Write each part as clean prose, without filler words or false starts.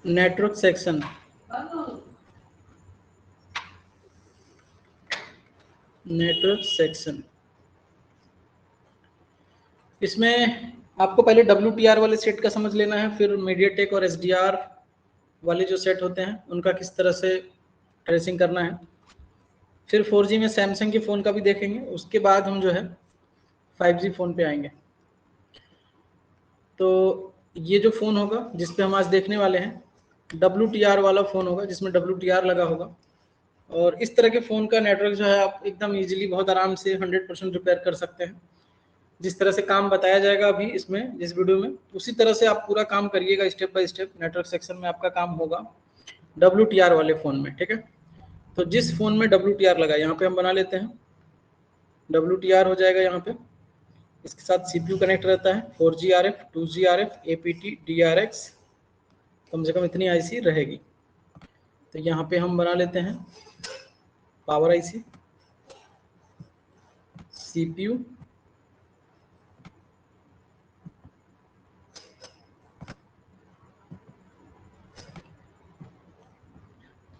Network section, network section, इसमें आपको पहले WTR वाले सेट का समझ लेना है, फिर मीडियाटेक और SDR वाले जो सेट होते हैं उनका किस तरह से ट्रेसिंग करना है, फिर 4G में सैमसंग के फ़ोन का भी देखेंगे, उसके बाद हम जो है 5G फ़ोन पे आएंगे। तो ये जो फ़ोन होगा जिस पे हम आज देखने वाले हैं WTR वाला फ़ोन होगा, जिसमें WTR लगा होगा। और इस तरह के फ़ोन का नेटवर्क जो है आप एकदम ईजिली बहुत आराम से 100% रिपेयर कर सकते हैं। जिस तरह से काम बताया जाएगा अभी इसमें इस वीडियो में, उसी तरह से आप पूरा काम करिएगा step by step. Network section में आपका काम होगा WTR वाले फ़ोन में, ठीक है। तो जिस फ़ोन में WTR लगा यहाँ पे हम बना लेते हैं, WTR हो जाएगा यहाँ पे। इसके साथ CPU कनेक्ट रहता है, 4G RF, 2G RF, APT, DRX, कम से कम इतनी IC रहेगी। तो यहाँ पे हम बना लेते हैं पावर IC, CPU,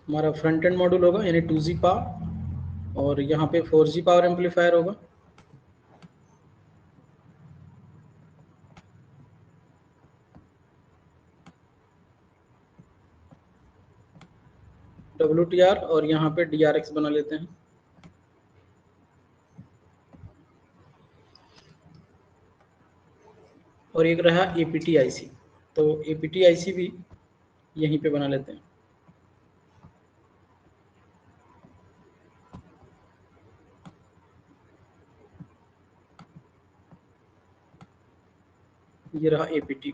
हमारा फ्रंट एंड मॉड्यूल होगा यानी 2G पावर, और यहाँ पे 4G पावर एम्पलीफायर होगा। WTR और यहाँ पे DRX बना लेते हैं। और एक रहा APT IC, तो APT IC भी यहीं पे बना लेते हैं। ये रहा APT।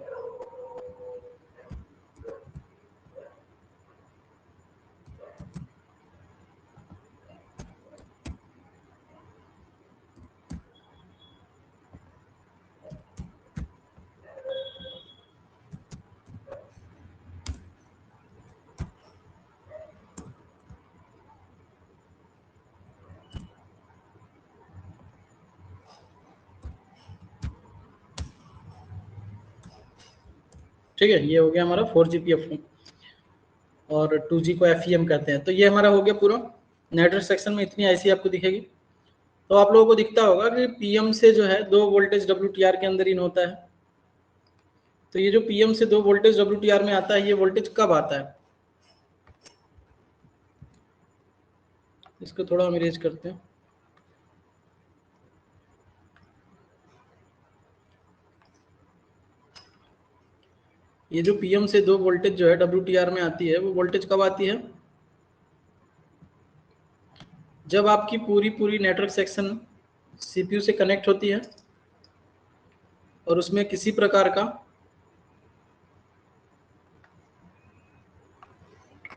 ठीक है, ये हो गया हमारा 4GPF और 2G को FEM कहते हैं। तो ये हमारा हो गया पूरा। नेटवर्क सेक्शन में इतनी IC आपको दिखेगी। तो आप लोगों को दिखता होगा कि PM से जो है 2 वोल्टेज WTR के अंदर इन होता है। तो ये जो PM से 2 वोल्टेज WTR में आता है, ये वोल्टेज कब आता है, इसको थोड़ा हम इरेज करते हैं। ये जो PM से 2 वोल्टेज जो है WTR में आती है, वो वोल्टेज कब आती है, जब आपकी पूरी नेटवर्क सेक्शन CPU से कनेक्ट होती है और उसमें किसी प्रकार का,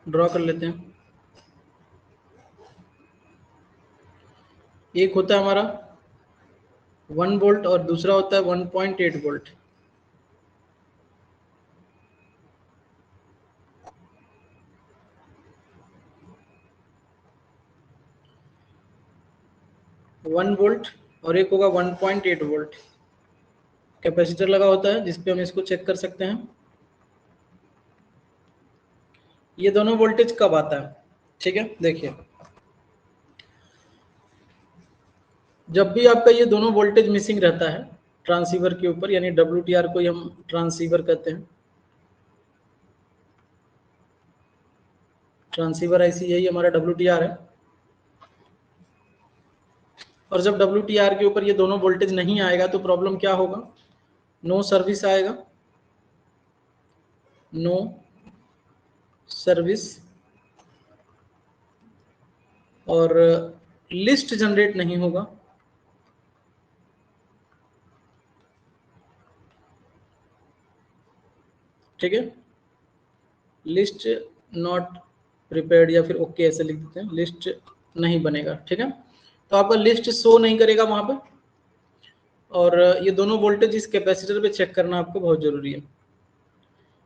ड्रॉ कर लेते हैं, एक होता है हमारा 1 वोल्ट और दूसरा होता है 1.8 वोल्ट। वन वोल्ट और एक होगा 1.8 वोल्ट। कैपेसिटर लगा होता है जिसपे हम इसको चेक कर सकते हैं। ये दोनों वोल्टेज कब आता है, ठीक है। देखिए, जब भी आपका ये दोनों वोल्टेज मिसिंग रहता है ट्रांसीवर के ऊपर, यानी WTR को हम ट्रांसीवर कहते हैं, ट्रांसीवर IC यही हमारा WTR है। और जब WTR के ऊपर ये दोनों वोल्टेज नहीं आएगा तो प्रॉब्लम क्या होगा, नो सर्विस आएगा, नो सर्विस, और लिस्ट जनरेट नहीं होगा, ठीक है। लिस्ट नॉट प्रिपेयर्ड या फिर ओके ऐसे लिख देते हैं, लिस्ट नहीं बनेगा, ठीक है। तो आपका लिस्ट शो नहीं करेगा वहां पे। और ये दोनों वोल्टेज इस कैपेसिटर पे चेक करना आपको बहुत जरूरी है।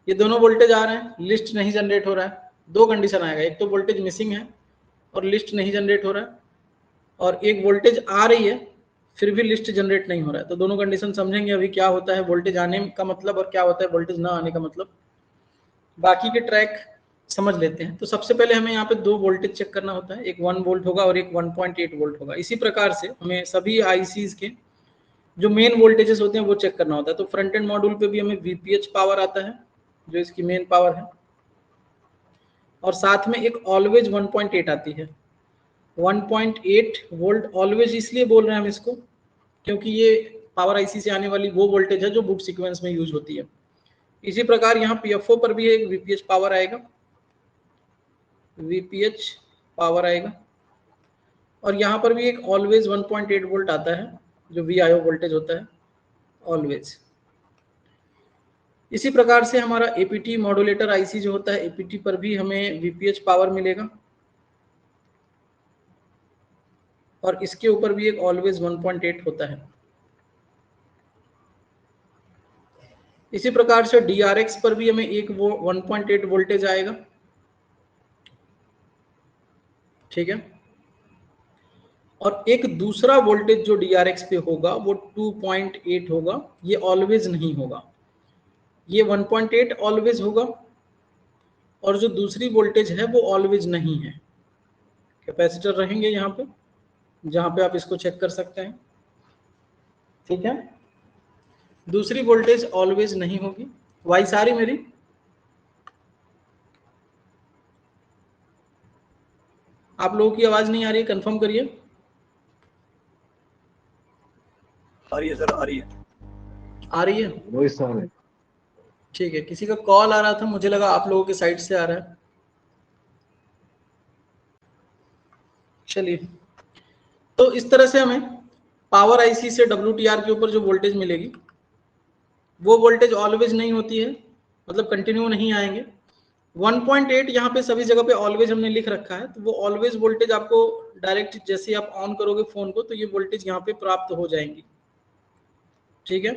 ये दोनों वोल्टेज आ रहे हैं, लिस्ट नहीं जनरेट हो रहा है, दो कंडीशन आएगा, एक तो वोल्टेज मिसिंग है और लिस्ट नहीं जनरेट हो रहा है, और एक वोल्टेज आ रही है फिर भी लिस्ट जनरेट नहीं हो रहा है। तो दोनों कंडीशन समझेंगे अभी क्या होता है वोल्टेज आने का मतलब और क्या होता है वोल्टेज ना आने का मतलब। बाकी के ट्रैक समझ लेते हैं। तो सबसे पहले हमें यहाँ पे दो वोल्टेज चेक करना होता है, एक 1 वोल्ट होगा और एक 1.8 वोल्ट होगा। इसी प्रकार से हमें सभी आईसीज के जो मेन वोल्टेजेस होते हैं वो चेक करना होता है। तो फ्रंट एंड मॉड्यूल पे भी हमें वीपीएच पावर आता है जो इसकी मेन पावर है, और साथ में एक ऑलवेज 1.8 आती है। 1.8 वोल्ट ऑलवेज इसलिए बोल रहे हैं हम इसको क्योंकि ये पावर आईसी से आने वाली वो वोल्टेज है जो बुक सीक्वेंस में यूज होती है। इसी प्रकार यहाँ पीएफओ पर भी एक वीपीएच पावर आएगा, वीपीएच पावर आएगा, और यहाँ पर भी एक ऑलवेज 1.8 वोल्ट आता है जो वीआईओ वोल्टेज होता है ऑलवेज। इसी प्रकार से हमारा एपीटी मॉड्यूलेटर आईसी जो होता है, एपीटी पर भी हमें वीपीएच पावर मिलेगा, और इसके ऊपर भी एक ऑलवेज 1.8 होता है। इसी प्रकार से डीआरएक्स पर भी हमें एक 1.8 वोल्टेज आएगा, ठीक है। और एक दूसरा वोल्टेज जो डीआरएक्स पे होगा वो 2.8 होगा, ये ऑलवेज नहीं होगा, ये 1.8 ऑलवेज होगा, और जो दूसरी वोल्टेज है वो ऑलवेज नहीं है। कैपेसिटर रहेंगे यहाँ पे जहाँ पे आप इसको चेक कर सकते हैं, ठीक है। दूसरी वोल्टेज ऑलवेज नहीं होगी। वॉइस आ रही मेरी? आप लोगों की आवाज नहीं आ रही है, कंफर्म करिए। आ रही है सर, आ रही है, आ रही है, वॉइस आ रही है। ठीक है। किसी का कॉल आ रहा था, मुझे लगा आप लोगों के साइड से आ रहा है। चलिए, तो इस तरह से हमें पावर आईसी से WTR के ऊपर जो वोल्टेज मिलेगी वो वोल्टेज ऑलवेज नहीं होती है, मतलब कंटिन्यू नहीं आएंगे। 1.8 यहाँ पे सभी जगह पे ऑलवेज हमने लिख रखा है, तो वो ऑलवेज वोल्टेज आपको डायरेक्ट जैसे आप ऑन करोगे फोन को तो ये वोल्टेज यहाँ पे प्राप्त हो जाएंगी, ठीक है।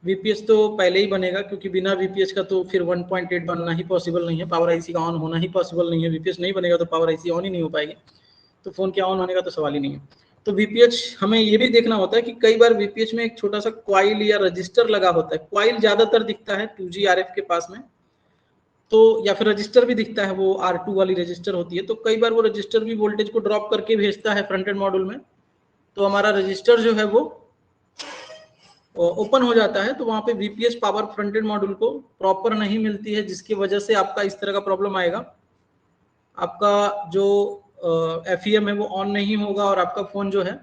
वीपीएच तो पहले ही बनेगा क्योंकि बिना वीपीएच का तो फिर 1.8 बनना ही पॉसिबल नहीं है, पावर आईसी का ऑन होना ही पॉसिबल नहीं है। वीपीएच नहीं बनेगा तो पावर आईसी ऑन ही नहीं हो पाएगी, तो फोन के ऑन होने का तो सवाल ही नहीं है। तो वीपीएच हमें ये भी देखना होता है कि कई बार वीपीएच में एक छोटा सा क्वाइल या रजिस्टर लगा होता है। क्वाइल ज्यादातर दिखता है 2G RF के पास में, तो या फिर रजिस्टर भी दिखता है, वो R2 वाली रजिस्टर होती है। तो कई बार वो रजिस्टर भी वोल्टेज को ड्रॉप करके भेजता है फ्रंट एंड मॉड्यूल में, तो हमारा रजिस्टर जो है वो ओपन हो जाता है, तो वहां पे VPH power front end module को प्रॉपर नहीं मिलती है, जिसकी वजह से आपका इस तरह का प्रॉब्लम आएगा। आपका जो FEM है वो ऑन नहीं होगा और आपका फोन जो है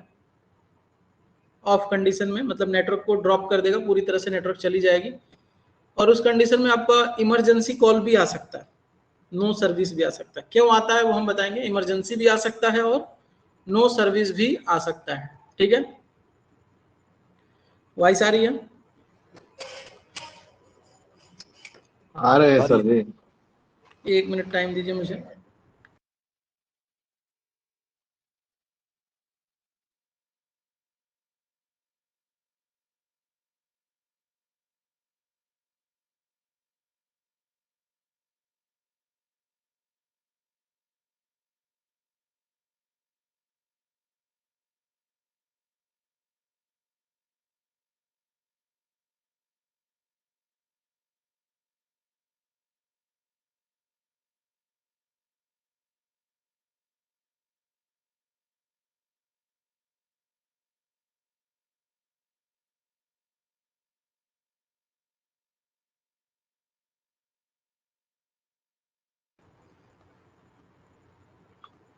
ऑफ कंडीशन में, मतलब नेटवर्क को ड्रॉप कर देगा, पूरी तरह से नेटवर्क चली जाएगी, और उस कंडीशन में आपका इमरजेंसी कॉल भी आ सकता है, नो सर्विस भी आ सकता है। क्यों आता है वो हम बताएंगे। इमरजेंसी भी आ सकता है और नो सर्विस भी आ सकता है, ठीक है। वॉइस आ रही है? आ रहे हैं सर जी। 1 मिनट टाइम दीजिए मुझे।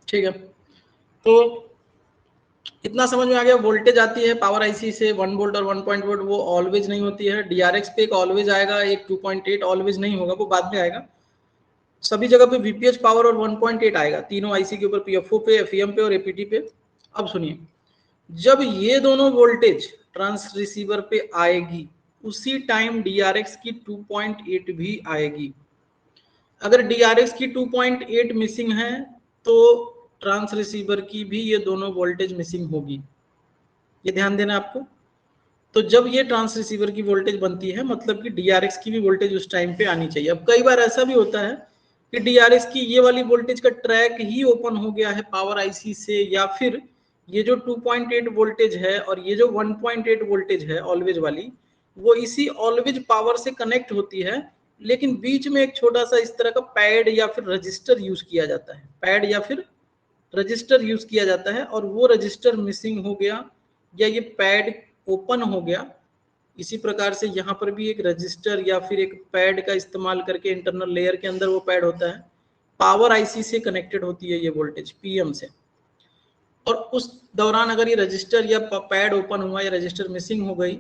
ठीक है, तो इतना समझ में आ गया। वोल्टेज आती है पावर आईसी से 1 वोल्ट और 1.8 वोल्ट, वो ऑलवेज नहीं होती है। डीआरएक्स पे एक ऑलवेज आएगा, एक 2.8 ऑलवेज नहीं होगा, वो बाद में आएगा। सभी जगह पे वीपीएच पावर और 1.8 आएगा, तीनों आईसी के ऊपर, पीएफओ पे, एफईएम पे और एपीटी पे। अब सुनिए, जब ये दोनों वोल्टेज ट्रांस रिसीवर पे आएगी उसी टाइम डीआरएक्स की 2.8 भी आएगी। अगर डीआरएक्स की 2.8 मिसिंग है तो ट्रांस रिसीवर की भी ये दोनों वोल्टेज मिसिंग होगी, ये ध्यान देना आपको। तो जब ये ट्रांस रिसीवर की वोल्टेज बनती है मतलब कि डीआरएक्स की भी वोल्टेज उस टाइम पे आनी चाहिए। अब कई बार ऐसा भी होता है कि डीआरएक्स की ये वाली वोल्टेज का ट्रैक ही ओपन हो गया है पावर आईसी से, या फिर ये जो 2.8 वोल्टेज है और ये जो 1.8 वोल्टेज है ऑलवेज वाली, वो इसी ऑलवेज पावर से कनेक्ट होती है, लेकिन बीच में एक छोटा सा इस तरह का पैड या फिर रजिस्टर यूज किया जाता है, पैड या फिर रजिस्टर यूज किया जाता है, और वो रजिस्टर मिसिंग हो गया या ये पैड ओपन हो गया। इसी प्रकार से यहाँ पर भी एक रजिस्टर या फिर एक पैड का इस्तेमाल करके इंटरनल लेयर के अंदर वो पैड होता है, पावर आईसी से कनेक्टेड होती है ये वोल्टेज पीएम से, और उस दौरान अगर ये रजिस्टर या पैड ओपन हुआ या रजिस्टर मिसिंग हो गई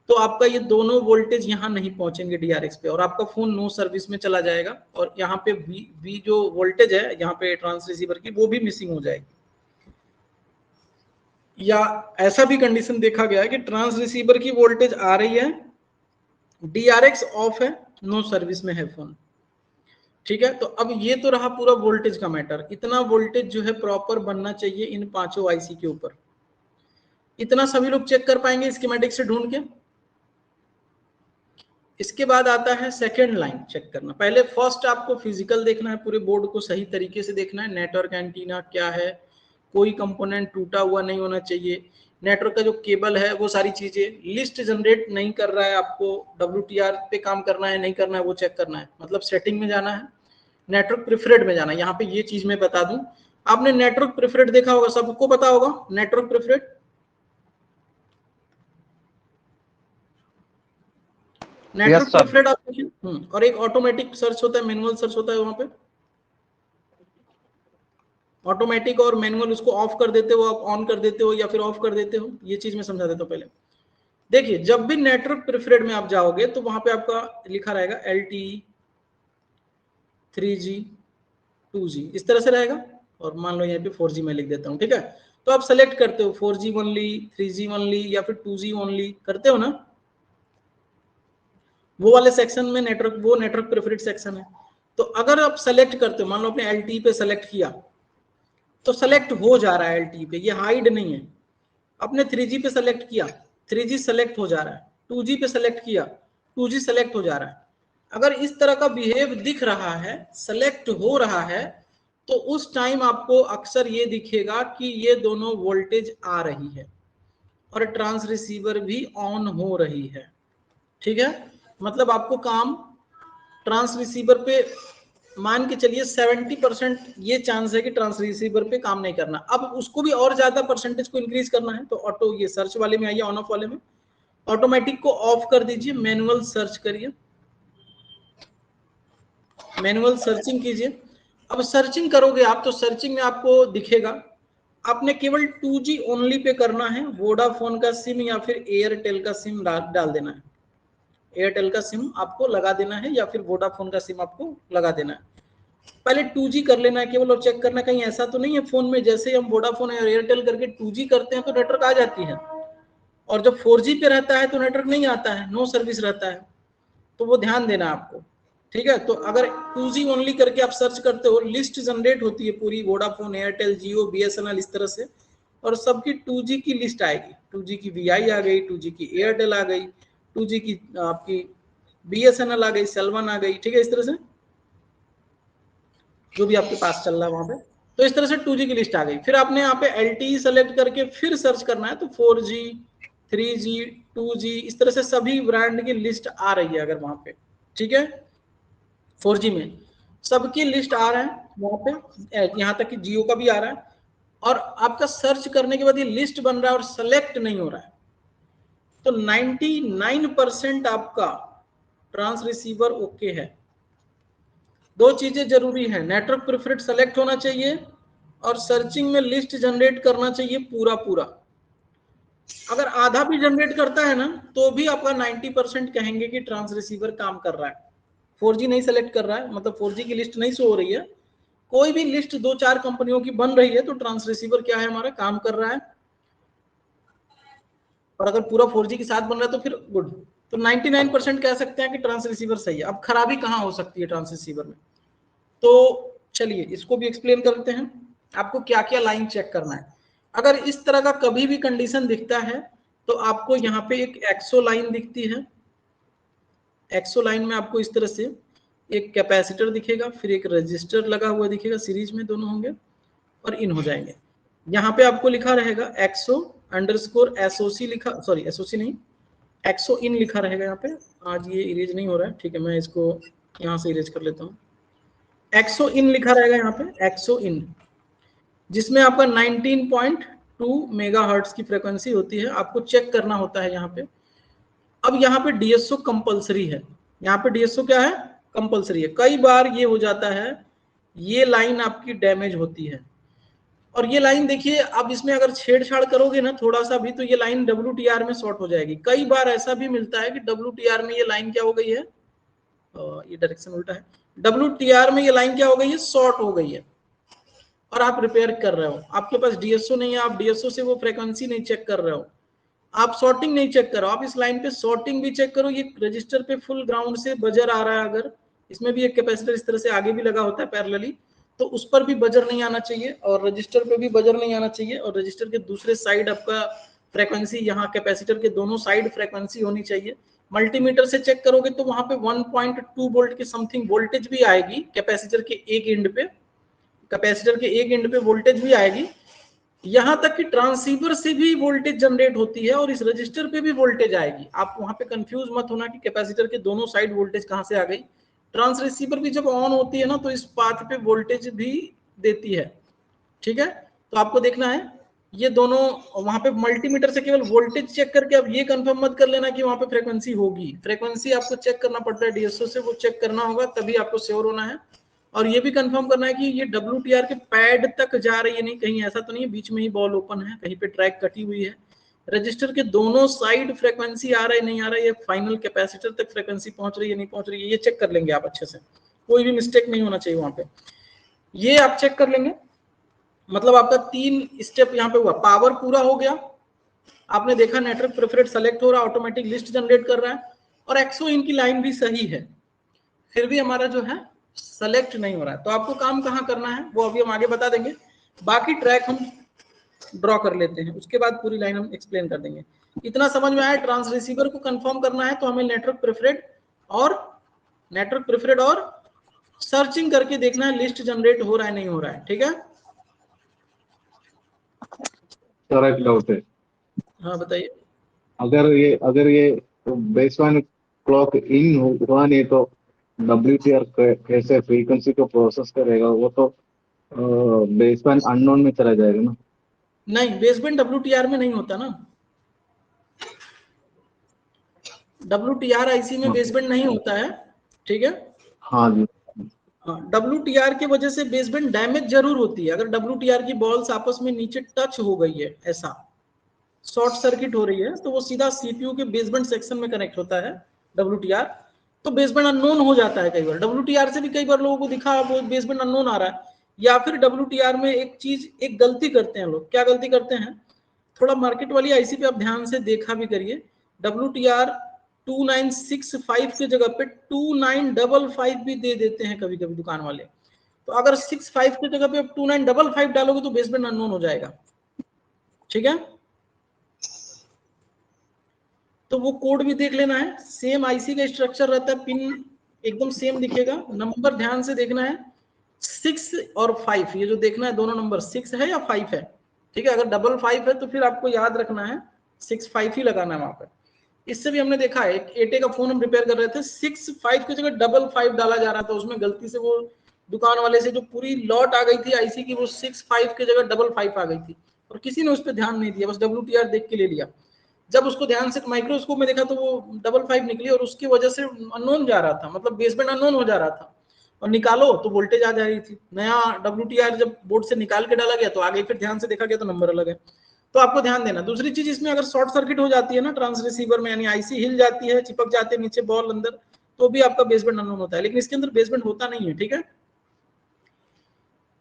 तो आपका ये दोनों वोल्टेज यहाँ नहीं पहुंचेंगे डीआरएक्स पे, और आपका फोन नो सर्विस में चला जाएगा, और यहाँ पे वी जो वोल्टेज है यहाँ पे ट्रांस रिसीवर की वो भी मिसिंग हो जाएगी। या ऐसा भी कंडीशन देखा गया है कि ट्रांस रिसीवर की वोल्टेज आ रही है, डीआरएक्स ऑफ है, नो सर्विस में है फोन, ठीक है। तो अब ये तो रहा पूरा वोल्टेज का मैटर, इतना वोल्टेज जो है प्रॉपर बनना चाहिए इन पांचों आईसी के ऊपर, इतना सभी लोग चेक कर पाएंगे स्कीमेटिक से ढूंढ के। इसके बाद आता है सेकेंड लाइन चेक करना। पहले फर्स्ट आपको फिजिकल देखना है, पूरे बोर्ड को सही तरीके से देखना है, नेटवर्क एंटीना क्या है, कोई कंपोनेंट टूटा हुआ नहीं होना चाहिए, नेटवर्क का जो केबल है वो सारी चीजें, लिस्ट जनरेट नहीं कर रहा है, आपको WTR पे काम करना है नहीं करना है वो चेक करना है, मतलब सेटिंग में जाना है, नेटवर्क प्रिफरेड में जाना है। यहाँ पे ये चीज मैं बता दूं, आपने नेटवर्क प्रिफरेड देखा होगा, सबको पता होगा नेटवर्क प्रिफरेड, नेटवर्क प्रिफरेड आप देखिए। और एक ऑटोमेटिक सर्च होता है, मैनुअल सर्च होता है, वहां पे ऑटोमेटिक और मैनुअल, उसको ऑफ कर देते हो आप, ऑन कर देते हो या फिर ऑफ कर देते हो, ये चीज मैं समझा देता हूँ पहले। देखिए जब भी नेटवर्क प्रिफरेड में आप जाओगे तो वहां पे आपका लिखा रहेगा LTE 3G 2G इस तरह से रहेगा, और मान लो यहाँ पे 4G मैं लिख देता हूँ, ठीक है। तो आप सेलेक्ट करते हो 4G ओनली, 3G ओनली या फिर 2G ओनली, करते हो ना, वो वाले सेक्शन में नेटवर्क, वो नेटवर्क प्रेफरेड सेक्शन है। तो अगर आप सेलेक्ट करते हो, मान लो आपने LTE पे सेलेक्ट किया तो सेलेक्ट हो जा रहा है LTE पे, ये हाइड नहीं है। आपने 3G पे सेलेक्ट किया, 3G सेलेक्ट हो जा रहा है, 2G पे सेलेक्ट किया, 2G सेलेक्ट हो जा रहा है। अगर इस तरह का बिहेव दिख रहा है, सेलेक्ट हो रहा है, तो उस टाइम आपको अक्सर ये दिखेगा कि ये दोनों वोल्टेज आ रही है और ट्रांस रिसीवर भी ऑन हो रही है, ठीक है। मतलब आपको काम ट्रांस रिसीवर पे मान के चलिए 70% ये चांस है कि ट्रांस रिसीवर पे काम नहीं करना। अब उसको भी और ज्यादा परसेंटेज को इंक्रीज करना है तो ऑटो, ये सर्च वाले में आइए, ऑन ऑफ वाले में, ऑटोमेटिक को ऑफ कर दीजिए, मैनुअल सर्च करिए, मैनुअल सर्चिंग कीजिए। अब सर्चिंग करोगे आप तो सर्चिंग में आपको दिखेगा, आपने केवल 2G ओनली पे करना है, वोडाफोन का सिम या फिर एयरटेल का सिम डाल देना है, एयरटेल का सिम आपको लगा देना है या फिर वोडाफोन का सिम आपको लगा देना है। पहले 2G कर लेना है केवल, और चेक करना कहीं ऐसा तो नहीं है फोन में जैसे हम वोडाफोन और एयरटेल करके 2G करते हैं तो नेटवर्क आ जाती है, और जब 4G पे रहता है तो नेटवर्क नहीं आता है, नो सर्विस रहता है, तो वो ध्यान देना आपको, ठीक है। तो अगर 2G ओनली करके आप सर्च करते हो, लिस्ट जनरेट होती है पूरी, वोडाफोन, एयरटेल, जियो, BSNL इस तरह से, और सबकी 2G की लिस्ट आएगी, 2G की VI आ गई, 2G की एयरटेल आ गई, 2G की आपकी BSNL आ गई, सेल्वन आ गई, ठीक है, इस तरह से जो भी आपके पास चल रहा है वहां पे। तो इस तरह से 2G की लिस्ट आ गई। फिर आपने यहाँ पे LTE सेलेक्ट करके फिर सर्च करना है तो 4G 3G 2G इस तरह से सभी ब्रांड की लिस्ट आ रही है अगर वहां पे, ठीक है। 4G में सबकी लिस्ट आ रहा है वहां पे, यहाँ तक कि जियो का भी आ रहा है, और आपका सर्च करने के बाद ये लिस्ट बन रहा है और सेलेक्ट नहीं हो रहा है, तो 99% आपका ट्रांस रिसीवर ओके है। दो चीजें जरूरी है, नेटवर्क प्रेफरेड सेलेक्ट होना चाहिए और सर्चिंग में लिस्ट जनरेट करना चाहिए पूरा पूरा। अगर आधा भी जनरेट करता है ना तो भी आपका 90% कहेंगे कि ट्रांस रिसीवर काम कर रहा है। 4G नहीं सेलेक्ट कर रहा है मतलब 4G की लिस्ट नहीं शो हो रही है, कोई भी लिस्ट 2-4 कंपनियों की बन रही है तो ट्रांस रिसीवर क्या है हमारा, काम कर रहा है। और अगर पूरा 4G के साथ बन रहा है तो फिर गुड, तो 99% कह सकते हैं कि ट्रांस रिसीवर सही है। अब खराबी कहाँ हो सकती है ट्रांस रिसीवर में, तो चलिए इसको भी एक्सप्लेन करते हैं, आपको क्या क्या लाइन चेक करना है। अगर इस तरह का कभी भी कंडीशन दिखता है तो आपको यहाँ पे एक एक्सो लाइन दिखती है, एक्सो लाइन में आपको इस तरह से एक कैपेसिटर दिखेगा, फिर एक रजिस्टर लगा हुआ दिखेगा, सीरीज में दोनों होंगे और इन हो जाएंगे। यहाँ पे आपको लिखा रहेगा एक्सो अंडरस्कोर एसओसी लिखा, सॉरी एसओसी नहीं, एक्सो इन लिखा रहेगा यहाँ पे। आज ये इरेज नहीं हो रहा है, ठीक है, मैं इसको यहाँ से इरेज कर लेता हूँ। एक्सो इन लिखा रहेगा यहाँ पे, एक्सो इन, जिसमें आपका 19.2 मेगाहर्ट्ज की फ्रीक्वेंसी होती है, आपको चेक करना होता है यहाँ पे। अब यहाँ पे डीएसओ कंपलसरी है, यहाँ पे डीएसओ क्या है, कंपलसरी है। कई बार ये हो जाता है, ये लाइन आपकी डैमेज होती है, और ये लाइन देखिए, आप इसमें अगर छेड़छाड़ करोगे ना थोड़ा सा भी, तो ये लाइन WTR में शॉर्ट हो जाएगी। कई बार ऐसा भी मिलता है कि WTR में ये लाइन क्या हो गई है, ये डायरेक्शन उल्टा है, WTR में ये लाइन क्या हो गई है, शॉर्ट हो गई है, और आप रिपेयर कर रहे हो, आपके पास डीएसओ नहीं है, आप डीएसओ से वो फ्रीक्वेंसी नहीं चेक कर रहे हो, आप शॉर्टिंग नहीं चेक करो, आप इस लाइन पे शॉर्टिंग भी चेक करो। ये रजिस्टर पे फुल ग्राउंड से बजर आ रहा है, अगर इसमें भी एक कैपेसिटर इस तरह से आगे भी लगा होता है पैरेलली, तो उस पर भी बजर नहीं आना चाहिए, और रजिस्टर पे भी बजर नहीं आना चाहिए, और रजिस्टर के दूसरे साइड आपका फ्रीक्वेंसी, यहाँ कैपेसिटर के दोनों साइड फ्रीक्वेंसी होनी चाहिए। मल्टीमीटर से चेक करोगे तो वहां पे 1.2 वोल्ट के समथिंग वोल्टेज भी आएगी कैपेसिटर के एक एंड पे, कैपेसिटर के एक एंड पे वोल्टेज भी आएगी, यहां तक कि ट्रांसीवर से भी वोल्टेज जनरेट होती है, और इस रजिस्टर पे भी वोल्टेज आएगी। आप वहां पे कंफ्यूज मत होना कि कैपेसिटर के दोनों साइड वोल्टेज कहां से आ गई। ट्रांस रिसीवर भी जब ऑन होती है ना, तो इस पाथ पे वोल्टेज भी देती है, ठीक है। तो आपको देखना है ये दोनों, वहां पे मल्टीमीटर से केवल वोल्टेज चेक करके अब ये कंफर्म मत कर लेना कि वहां पे फ्रीक्वेंसी होगी, फ्रीक्वेंसी आपको चेक करना पड़ता है, डीएसओ से वो चेक करना होगा, तभी आपको श्योर होना है। और ये भी कंफर्म करना है कि ये WTR के पैड तक जा रही है, नहीं कहीं ऐसा तो नहीं है बीच में ही बॉल ओपन है, कहीं पे ट्रैक कटी हुई है, रजिस्टर के दोनों साइड फ्रीक्वेंसी आ रहा है नहीं आ रहा है, ये फाइनल कैपेसिटर तक फ्रीक्वेंसी पहुंच रही है नहीं पहुंच रही है, ये चेक कर लेंगे आप अच्छे से, कोई भी मिस्टेक नहीं होना चाहिए वहां पे, ये आप चेक कर लेंगे। मतलब आपका 3 स्टेप यहाँ पे हुआ, पावर पूरा हो गया, आपने देखा नेटवर्क प्रेफरेंस सेलेक्ट हो रहा, ऑटोमेटिक लिस्ट जनरेट कर रहा है, और एक्सो इन की लाइन भी सही है, फिर भी हमारा जो है सेलेक्ट नहीं हो रहा है। तो आपको काम कहाँ करना है वो अभी हम आगे बता देंगे, बाकी ट्रैक हम ड्रॉ कर लेते हैं, उसके बाद पूरी लाइन हम एक्सप्लेन कर देंगे। इतना समझ में आया, ट्रांस रिसीवर को कंफर्म करना है तो हमें नेटवर्क प्रेफरेंस और सर्चिंग करके देखना है लिस्ट जनरेट हो रहा है नहीं हो रहा है, ठीक है। सर एक डाउट है, हाँ बताइए। अगर ये बेसलाइन क्लॉक इन हुआ नहीं तो WTR कैसे फ्रीक्वेंसी को प्रोसेस करेगा, वो तो बेसलाइन अननोन में चला जाएगा ना। नहीं, बेसबैंड WTR में नहीं होता ना, WTR आईसी में बेसबैंड नहीं होता है, ठीक है। हाँ जी। WTR की वजह से बेसबैंड डैमेज जरूर होती है, अगर WTR की बॉल्स आपस में नीचे टच हो गई है, ऐसा शॉर्ट सर्किट हो रही है, तो वो सीधा सीपीयू के बेसबैंड सेक्शन में कनेक्ट होता है WTR, तो बेसबैंड अननोन हो जाता है कई बार। WTR से भी कई बार लोगों को दिखा वो बेसबैंड अननोन आ रहा है, या फिर WTR में एक गलती करते हैं लोग, क्या गलती करते हैं, थोड़ा मार्केट वाली आईसी पे आप ध्यान से देखा भी करिए, WTR 2965 की जगह पे 2955 भी दे देते हैं कभी कभी दुकान वाले। तो अगर 65 की जगह पे आप 2955 डालोगे तो बेसबैंड अननोन हो जाएगा, ठीक है। तो वो कोड भी देख लेना है, सेम आईसी का स्ट्रक्चर रहता है, पिन एकदम सेम दिखेगा, नंबर ध्यान से देखना है 6 और 5, ये जो देखना है दोनों नंबर 6 है या 5 है, ठीक है। अगर 55 है तो फिर आपको याद रखना है 65 ही लगाना है वहां पर। इससे भी हमने देखा है, एक 8A का फोन हम रिपेयर कर रहे थे, 65 की जगह 55 डाला जा रहा था, उसमें गलती से वो दुकान वाले से जो पूरी लॉट आ गई थी आईसी की, वो 65 की जगह 55 आ गई थी, और किसी ने उस पर ध्यान नहीं दिया, बस WTR देख के ले लिया। जब उसको ध्यान से माइक्रोस्कोप में देखा तो वो 55 निकली, और उसकी वजह से अननोन जा रहा था, मतलब बेसबैंड अननोन हो जा रहा था, और निकालो तो वोल्टेज आ जा रही थी। नया WTR जब बोर्ड से निकाल के डाला गया तो आगे फिर ध्यान से देखा गया तो नंबर अलग है। तो आपको ध्यान देना। दूसरी चीज, इसमें अगर शॉर्ट सर्किट हो जाती है ना ट्रांस रिसीवर में, यानी आईसी हिल जाती है, चिपक जाते हैं नीचे बॉल अंदर, तो भी आपका बेसबैंड अननोन होता है, लेकिन इसके अंदर बेसबैंड होता नहीं है, ठीक है।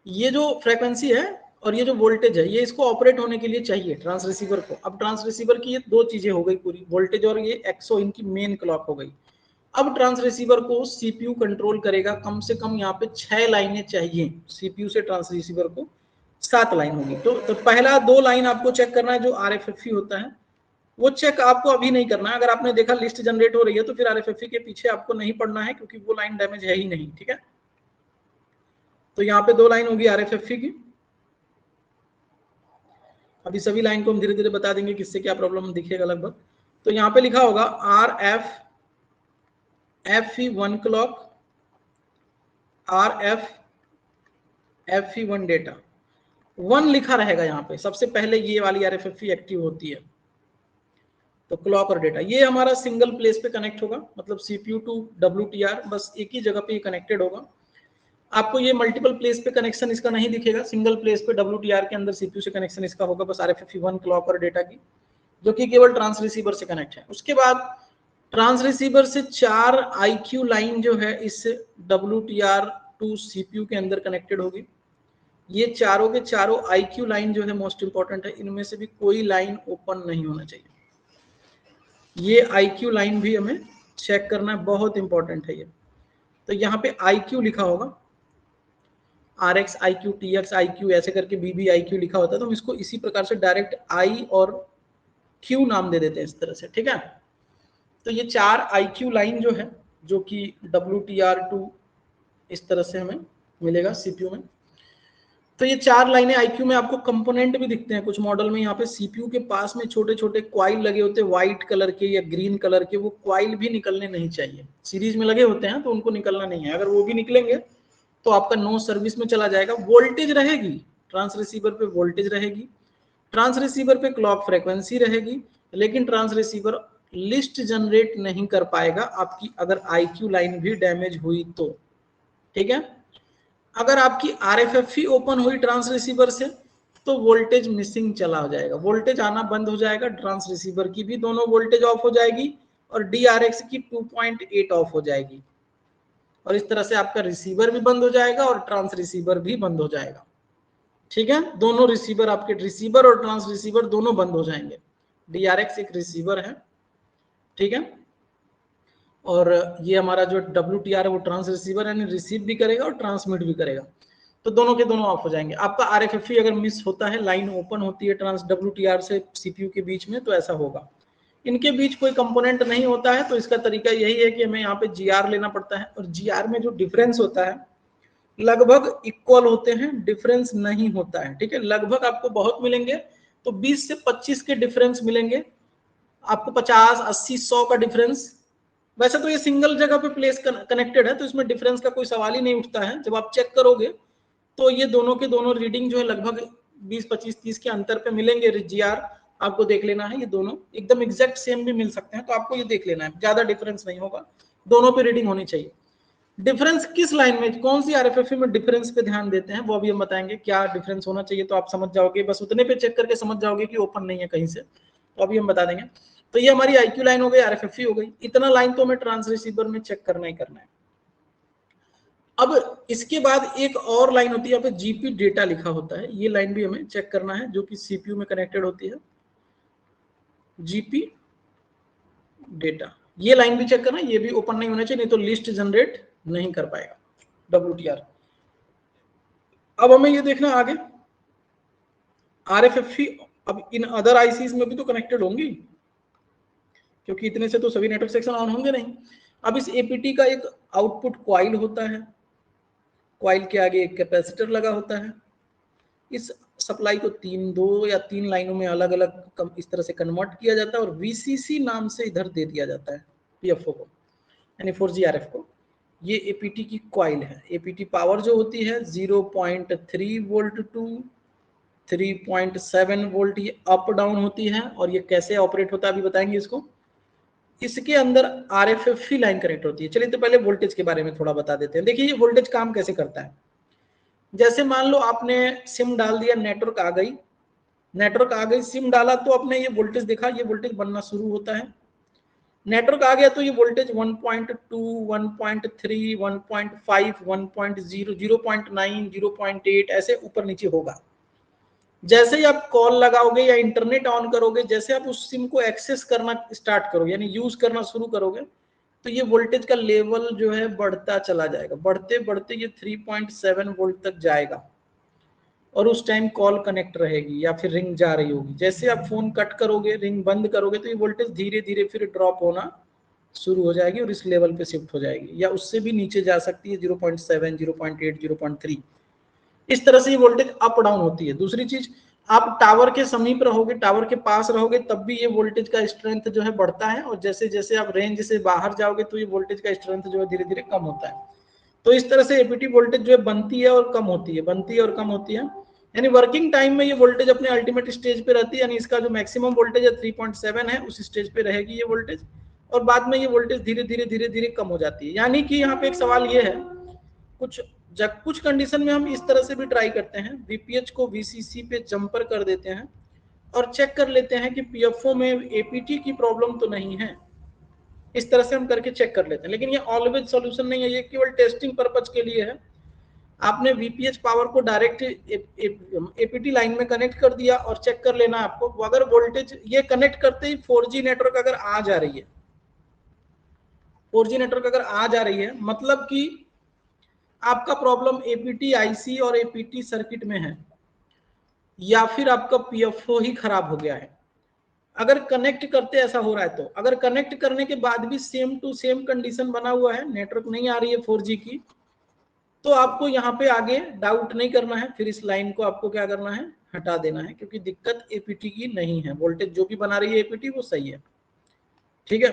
ये जो फ्रीक्वेंसी है और ये जो वोल्टेज है, ये इसको ऑपरेट होने के लिए चाहिए ट्रांस रिसीवर को। अब ट्रांस रिसीवर की ये दो चीजें हो गई पूरी, वोल्टेज और ये एक्सओ इनकी मेन क्लॉक हो गई। अब ट्रांस रिसीवर को सीपीयू कंट्रोल करेगा, कम से कम यहाँ पे 6 लाइनें चाहिए, सीपीयू से ट्रांस रिसीवर को 7 लाइन होगी। तो पहला 2 लाइन आपको चेक करना है, जो RFFE होता है वो चेक आपको अभी नहीं करना है। अगर आपने देखा लिस्ट जनरेट हो रही है तो फिर RFFE के पीछे आपको नहीं पड़ना है, क्योंकि वो लाइन डैमेज है ही नहीं, ठीक है। तो यहाँ पे 2 लाइन होगी RFFE की। अभी सभी लाइन को हम धीरे धीरे बता देंगे किससे क्या प्रॉब्लम दिखेगा लगभग। तो यहाँ पे लिखा होगा RFFE 1 क्लॉक, RFFE1 डेटा 1 लिखा रहेगा यहाँ पे, सबसे पहले ये वाली RFFE एक्टिव होती है। तो क्लॉक और डेटा ये हमारा सिंगल प्लेस पे कनेक्ट होगा, मतलब CPU टू WTR बस एक ही जगह पे ये कनेक्टेड होगा। आपको ये मल्टीपल प्लेस पे कनेक्शन इसका नहीं दिखेगा, सिंगल प्लेस पे WTR के अंदर CPU से कनेक्शन इसका होगा बस RFFE1 क्लॉक और डेटा की, जो कि केवल ट्रांस रिसीवर से कनेक्ट है। उसके बाद ट्रांस रिसीवर से 4 IQ लाइन जो है इस WTR टू CPU के अंदर कनेक्टेड होगी। ये चारों के चारों IQ लाइन जो है मोस्ट इंपॉर्टेंट है, इनमें से भी कोई लाइन ओपन नहीं होना चाहिए। ये IQ लाइन भी हमें चेक करना है, बहुत इंपॉर्टेंट है ये। तो यहाँ पे IQ लिखा होगा, RX IQ, TX IQ ऐसे करके BB IQ लिखा होता है, तो हम इसको इसी प्रकार से डायरेक्ट I और Q नाम दे देते हैं इस तरह से, ठीक है। तो ये 4 IQ लाइन जो है, जो कि WTR2 इस तरह से हमें मिलेगा CPU में। तो ये 4 लाइनें IQ में आपको कंपोनेंट भी दिखते हैं कुछ मॉडल में। यहाँ पे CPU के पास में छोटे छोटे क्वाइल लगे होते हैं व्हाइट कलर के या ग्रीन कलर के, वो क्वाइल भी निकलने नहीं चाहिए। सीरीज में लगे होते हैं तो उनको निकलना नहीं है, अगर वो भी निकलेंगे तो आपका नो सर्विस में चला जाएगा। वोल्टेज रहेगी, ट्रांस रिसीवर पे वोल्टेज रहेगी, ट्रांस रिसीवर पे क्लॉक फ्रीक्वेंसी रहेगी, लेकिन ट्रांस रिसीवर लिस्ट जनरेट नहीं कर पाएगा आपकी अगर IQ लाइन भी डैमेज हुई तो, ठीक है। अगर आपकी RFFE ओपन हुई ट्रांस रिसीवर से तो वोल्टेज मिसिंग चला हो जाएगा, वोल्टेज आना बंद हो जाएगा, ट्रांस रिसीवर की भी दोनों वोल्टेज ऑफ हो जाएगी और DRX की 2.8 ऑफ हो जाएगी, और इस तरह से आपका रिसीवर भी बंद हो जाएगा और ट्रांस रिसीवर भी बंद हो जाएगा, ठीक है। दोनों रिसीवर, आपके रिसीवर और ट्रांस रिसीवर दोनों बंद हो जाएंगे। DRX एक रिसीवर है, ठीक है, और ये हमारा जो WTR है वो ट्रांस रिसीवर यानी रिसीव भी करेगा और ट्रांसमिट भी करेगा, तो दोनों के दोनों ऑफ हो जाएंगे। आपका RFFE अगर मिस होता है, लाइन ओपन होती है ट्रांस WTR से CPU के बीच में, तो ऐसा होगा। इनके बीच कोई कंपोनेंट नहीं होता है, तो इसका तरीका यही है कि हमें यहाँ पे GR लेना पड़ता है, और GR में जो डिफरेंस होता है लगभग इक्वल होते हैं, डिफरेंस नहीं होता है, ठीक है। लगभग आपको बहुत मिलेंगे तो 20 से 25 के डिफरेंस मिलेंगे आपको, 50, 80, 100 का डिफरेंस। वैसे तो ये सिंगल जगह पे प्लेस कनेक्टेड है, तो इसमें डिफरेंस का कोई सवाल ही नहीं उठता है। जब आप चेक करोगे तो ये दोनों के दोनों रीडिंग जो है लगभग 20, 25, 30 के अंतर पे मिलेंगे। GR आपको देख लेना है, ये दोनों एकदम एग्जैक्ट सेम भी मिल सकते हैं, तो आपको ये देख लेना है, ज्यादा डिफरेंस नहीं होगा, दोनों पे रीडिंग होनी चाहिए। डिफरेंस किस लाइन में, कौन सी RFFE में डिफरेंस पे ध्यान देते हैं वो अभी हम बताएंगे, क्या डिफरेंस होना चाहिए, तो आप समझ जाओगे, बस उतने पे चेक करके समझ जाओगे कि ओपन नहीं है कहीं से, तो अभी हम बता देंगे। तो ये हमारी IQ लाइन हो गई, RFFE हो गई, इतना लाइन तो हमें ट्रांस रिसीवर में चेक करना ही करना है। अब इसके बाद एक और लाइन होती है, यहाँ पे GP डेटा लिखा होता है, ये लाइन भी हमें चेक करना है, जो कि CPU में कनेक्टेड होती है। GP डेटा, ये लाइन भी चेक करना, ये भी ओपन नहीं होना चाहिए, नहीं तो लिस्ट जनरेट नहीं कर पाएगा WTR। अब हमें ये देखना आगे, RFFE अब इन अदर ICs में भी तो कनेक्टेड होंगी, क्योंकि इतने से तो सभी नेटवर्क सेक्शन ऑन होंगे नहीं। अब इस APT का एक आउटपुट क्वाइल होता है, क्वाइल के आगे एक कैपेसिटर लगा होता है। इस सप्लाई को 2 या 3 लाइनों में अलग अलग इस तरह से कन्वर्ट किया जाता है और VCC नाम से इधर दे दिया जाता है PFO को, यानी 4G RF को। ये APT की क्वाइल है। APT पावर जो होती है 0.3 वोल्ट टू 3.7 वोल्ट ये अप डाउन होती है, और ये कैसे ऑपरेट होता है अभी बताएंगे इसको। इसके अंदर RFFE लाइन कनेक्ट होती है। चलिए तो पहले वोल्टेज के बारे में थोड़ा बता देते हैं। देखिए ये वोल्टेज काम कैसे करता है। जैसे मान लो आपने सिम डाल दिया, नेटवर्क आ गई, सिम डाला तो आपने ये वोल्टेज देखा, ये वोल्टेज बनना शुरू होता है। नेटवर्क आ गया तो ये वोल्टेज 1.2, 1.3, 1.5, 1.0, 0.9, 0.8 ऐसे ऊपर नीचे होगा। जैसे ही आप कॉल लगाओगे या इंटरनेट ऑन करोगे, जैसे आप उस सिम को एक्सेस करना स्टार्ट करोगे यानी यूज करना शुरू करोगे, तो ये वोल्टेज का लेवल जो है बढ़ता चला जाएगा, बढ़ते बढ़ते ये 3.7 वोल्ट तक जाएगा, और उस टाइम कॉल कनेक्ट रहेगी या फिर रिंग जा रही होगी। जैसे आप फोन कट करोगे, रिंग बंद करोगे, तो ये वोल्टेज धीरे धीरे फिर ड्रॉप होना शुरू हो जाएगी और इस लेवल पे शिफ्ट हो जाएगी, या उससे भी नीचे जा सकती है 0.7, 0.8, 0.3। इस तरह से ये वोल्टेज अप डाउन होती है। दूसरी चीज, आप टावर के समीप रहोगे, टावर के पास रहोगे, तब भी ये वोल्टेज का स्ट्रेंथ जो है बढ़ता है, और जैसे जैसे आप रेंज से बाहर जाओगे तो ये वोल्टेज का स्ट्रेंथ जो है धीरे धीरे कम होता है। तो इस तरह से एपीटी वोल्टेज जो है बनती है और कम होती है, बनती है और कम होती है। यानी वर्किंग टाइम में ये वोल्टेज अपने अल्टीमेट स्टेज पे रहती है, यानी इसका जो मैक्सिमम वोल्टेज है 3.7 है, उस स्टेज पे रहेगी ये वोल्टेज, और बाद में ये वोल्टेज धीरे धीरे कम हो जाती है। यानी कि यहाँ पे एक सवाल ये है, कुछ कंडीशन में हम इस तरह से भी ट्राई करते हैं, वीपीएच को वीसीसी पे जंपर कर देते हैं और चेक कर लेते हैं कि पीएफओ में एपीटी की प्रॉब्लम तो नहीं है। इस तरह से हम करके चेक कर लेते हैं, लेकिन ये ऑलवेज सॉल्यूशन नहीं है, ये केवल टेस्टिंग पर्पज के लिए है। आपने वीपीएच पावर को डायरेक्ट एपीटी लाइन में कनेक्ट कर दिया और चेक कर लेना आपको, अगर वोल्टेज ये कनेक्ट करते ही 4G नेटवर्क अगर आ जा रही है, 4G नेटवर्क अगर आ जा रही है, मतलब कि आपका प्रॉब्लम एपीटी आईसी और एपीटी सर्किट में है, या फिर आपका पीएफओ ही खराब हो गया है। अगर कनेक्ट करते ऐसा हो रहा है, तो अगर कनेक्ट करने के बाद भी सेम टू सेम कंडीशन बना हुआ है, नेटवर्क नहीं आ रही है 4G की, तो आपको यहाँ पे आगे डाउट नहीं करना है, फिर इस लाइन को आपको क्या करना है, हटा देना है, क्योंकि दिक्कत एपीटी की नहीं है, वोल्टेज जो भी बना रही है एपीटी वो सही है। ठीक है,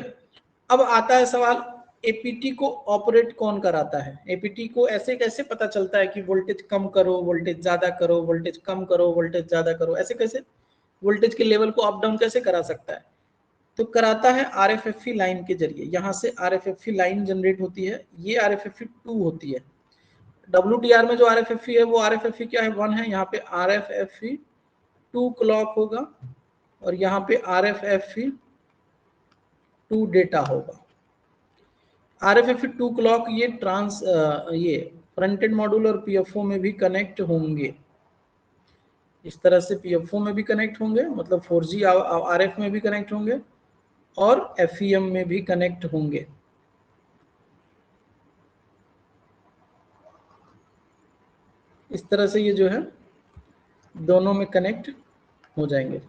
अब आता है सवाल, एपीटी को ऑपरेट कौन कराता है? एपीटी को ऐसे कैसे पता चलता है कि वोल्टेज कम करो, वोल्टेज ज्यादा करो, वोल्टेज कम करो, वोल्टेज ज्यादा करो, ऐसे कैसे वोल्टेज के लेवल को अप डाउन कैसे करा सकता है? तो कराता है आरएफएफई लाइन के जरिए। यहाँ से आरएफएफई लाइन जनरेट होती है, ये आरएफएफई 2 होती है। WTR में जो आरएफएफई है वो आरएफएफई क्या है, 1 है। यहाँ पे आरएफएफई 2 क्लॉक होगा और यहाँ पे आरएफएफई 2 डेटा होगा। आरएफएफई 2 क्लॉक ये फ्रंट एंड मॉड्यूल और पीएफओ में भी कनेक्ट होंगे। इस तरह से पीएफओ में भी कनेक्ट होंगे, मतलब 4G आरएफ में भी कनेक्ट होंगे और एफईएम में भी कनेक्ट होंगे। इस तरह से ये जो है दोनों में कनेक्ट हो जाएंगे।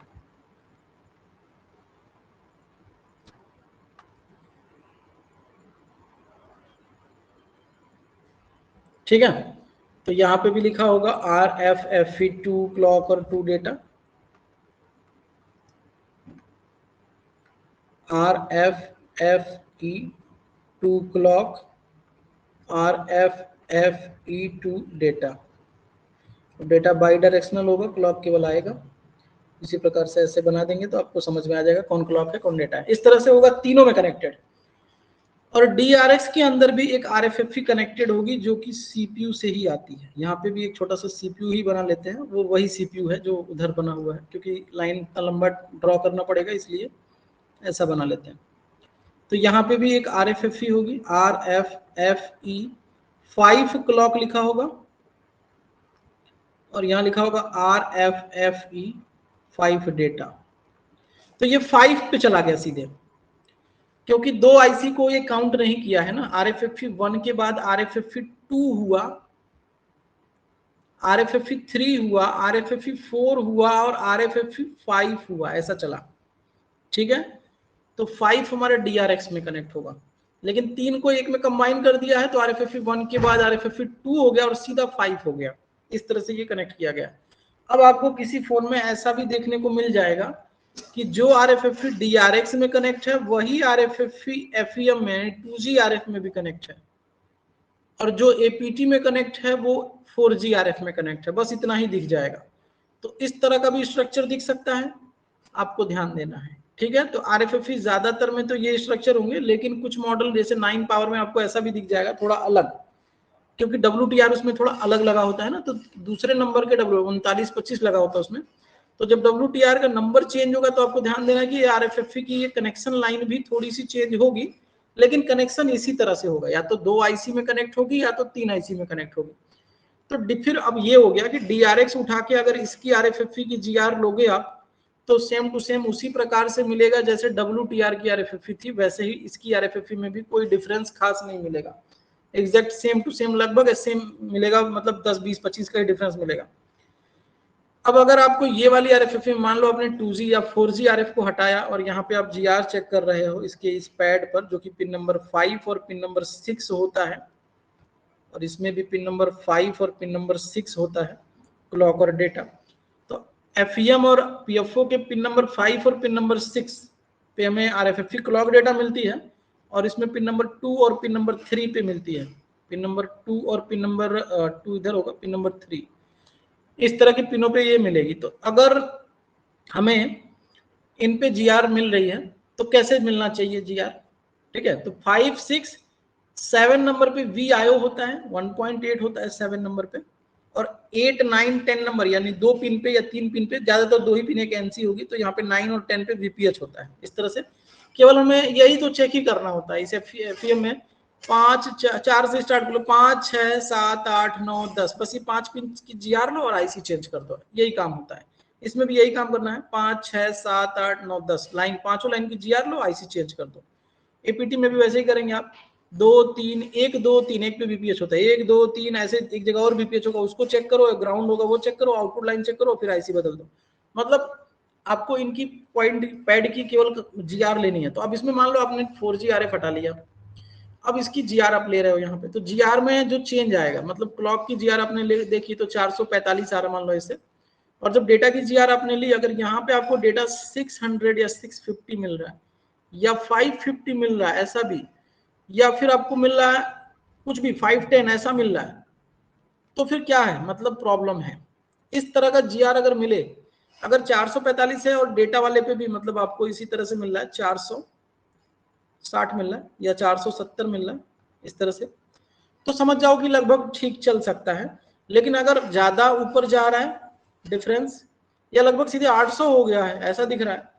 ठीक है, तो यहाँ पे भी लिखा होगा आरएफएफई 2 क्लॉक और 2 data, RFFE 2 clock, RFFE 2 data. Data by directional होगा, क्लॉक केवल आएगा। इसी प्रकार से ऐसे बना देंगे तो आपको समझ में आ जाएगा कौन क्लॉक है कौन डेटा है। इस तरह से होगा, तीनों में कनेक्टेड। और DRX के अंदर भी एक RFFE कनेक्टेड होगी जो कि CPU से ही आती है। यहाँ पे भी एक छोटा सा CPU ही बना लेते हैं, वो वही CPU है जो उधर बना हुआ है, क्योंकि लाइन इतना लंबा ड्रॉ करना पड़ेगा इसलिए ऐसा बना लेते हैं। तो यहाँ पे भी एक RFFE होगी, RFFE 5 क्लॉक लिखा होगा और यहाँ लिखा होगा RFFE 5 डेटा। तो ये 5 पे चला गया सीधे, क्योंकि 2 आईसी को ये काउंट नहीं किया है ना। RFFE 1 के बाद RFFE 2 हुआ, RFFE 3 हुआ, RFFE 4 हुआ और RFFE 5 हुआ, ऐसा चला। ठीक है, तो 5 हमारे DRX में कनेक्ट होगा, लेकिन 3 को एक में कंबाइन कर दिया है तो RFFE 1 के बाद RFFE 2 हो गया और सीधा 5 हो गया। इस तरह से ये कनेक्ट किया गया। अब आपको किसी फोन में ऐसा भी देखने को मिल जाएगा कि जो RFFE DRX में कनेक्ट है वही RFFE FEM में 2G RF में भी कनेक्ट है, और जो APT में कनेक्ट है वो 4G RF में कनेक्ट है, बस इतना ही दिख जाएगा। तो इस तरह का भी स्ट्रक्चर दिख सकता है, आपको ध्यान देना है। ठीक है, तो RFFE ज्यादातर में तो ये स्ट्रक्चर होंगे, लेकिन कुछ मॉडल जैसे 9 पावर में आपको ऐसा भी दिख जाएगा, थोड़ा अलग, क्योंकि WTR उसमें थोड़ा अलग लगा होता है ना, तो दूसरे नंबर के 3925 लगा होता है उसमें। तो जब WTR का नंबर चेंज होगा तो आपको ध्यान देना कि RFFE की ये कनेक्शन लाइन भी थोड़ी सी चेंज होगी, लेकिन कनेक्शन इसी तरह से होगा, या तो 2 आईसी में कनेक्ट होगी या तो 3 आईसी में कनेक्ट होगी। तो फिर अब ये हो गया कि DRX उठा के अगर इसकी RFFE की GR लोगे आप तो सेम टू सेम उसी प्रकार से मिलेगा जैसे WTR की RFFE थी, वैसे ही इसकी RFFE में भी कोई डिफरेंस खास नहीं मिलेगा, एग्जैक्ट सेम टू सेम लगभग सेम मिलेगा, मतलब 10 20 25 का ही डिफरेंस मिलेगा। अब अगर आपको ये वाली RFFE, मान लो आपने 2G या 4G RF को हटाया और यहाँ पे आप GR चेक कर रहे हो इसके इस पैड पर, जो कि पिन नंबर 5 और पिन नंबर 6 होता है, और इसमें भी पिन नंबर 5 और पिन नंबर 6 होता है, क्लॉक और डेटा। तो FEM और PFO के पिन नंबर 5 और पिन नंबर 6 पे हमें RFFE क्लॉक डेटा मिलती है, और इसमें पिन नंबर 2 और पिन नंबर 3 पे मिलती है पिन नंबर 2 और पिन नंबर 2 इधर होगा, पिन नंबर 3, इस तरह के पिनों पे ये मिलेगी। तो अगर हमें इन पे GR मिल रही है तो कैसे मिलना चाहिए GR, ठीक है। तो 5, 6, 7 नंबर पे VIO होता है, 1.8 होता है 7 नंबर पे, और 8, 9, 10 नंबर यानी 2 पिन पे या 3 पिन पे, ज्यादातर 2 ही पिन एक NC होगी, तो यहाँ पे 9 और 10 पे VPH होता है। इस तरह से केवल हमें यही तो चेक ही करना होता है इस FEM में। 4 से स्टार्ट कर लो, 5, 6, 7, 8, 9, 10, बस ये 5 पिन की GR लो और IC चेंज कर दो, यही काम होता है। इसमें भी यही काम करना है, 5, 6, 7, 8, 9, 10 लाइन, पांचों लाइन की GR लो, IC चेंज कर दो। APT में भी वैसे ही करेंगे आप, 2, 3, 1, 2, 3, एक पे VPH होता है, 1, 2, 3 ऐसे एक जगह और VPH होगा, उसको चेक करो, ग्राउंड होगा वो चेक करो, आउटपुट लाइन चेक करो, फिर IC बदल दो। मतलब आपको इनकी पॉइंट पैड की केवल GR लेनी है। तो अब इसमें मान लो आपने 4G RF हटा लिया, अब इसकी GR आप ले रहे हो यहाँ पे, तो GR में जो चेंज आएगा, मतलब क्लॉक की GR आपने देखी तो 445 आ रहा मान लो इससे, और जब डेटा की GR आपने ली, अगर यहाँ पे आपको डेटा 600 या 650 मिल रहा है या 550 मिल रहा है ऐसा भी, या फिर आपको मिल रहा है कुछ भी 510 ऐसा मिल रहा है, तो फिर क्या है, मतलब प्रॉब्लम है। इस तरह का GR अगर मिले, अगर 445 है और डेटा वाले पे भी मतलब आपको इसी तरह से मिल रहा है, 460 मिल रहा है या 470 मिल रहा है इस तरह से, तो समझ जाओ कि लगभग ठीक चल सकता है। लेकिन अगर ज्यादा ऊपर जा रहा है डिफरेंस, या लगभग सीधे 800 हो गया है ऐसा दिख रहा है,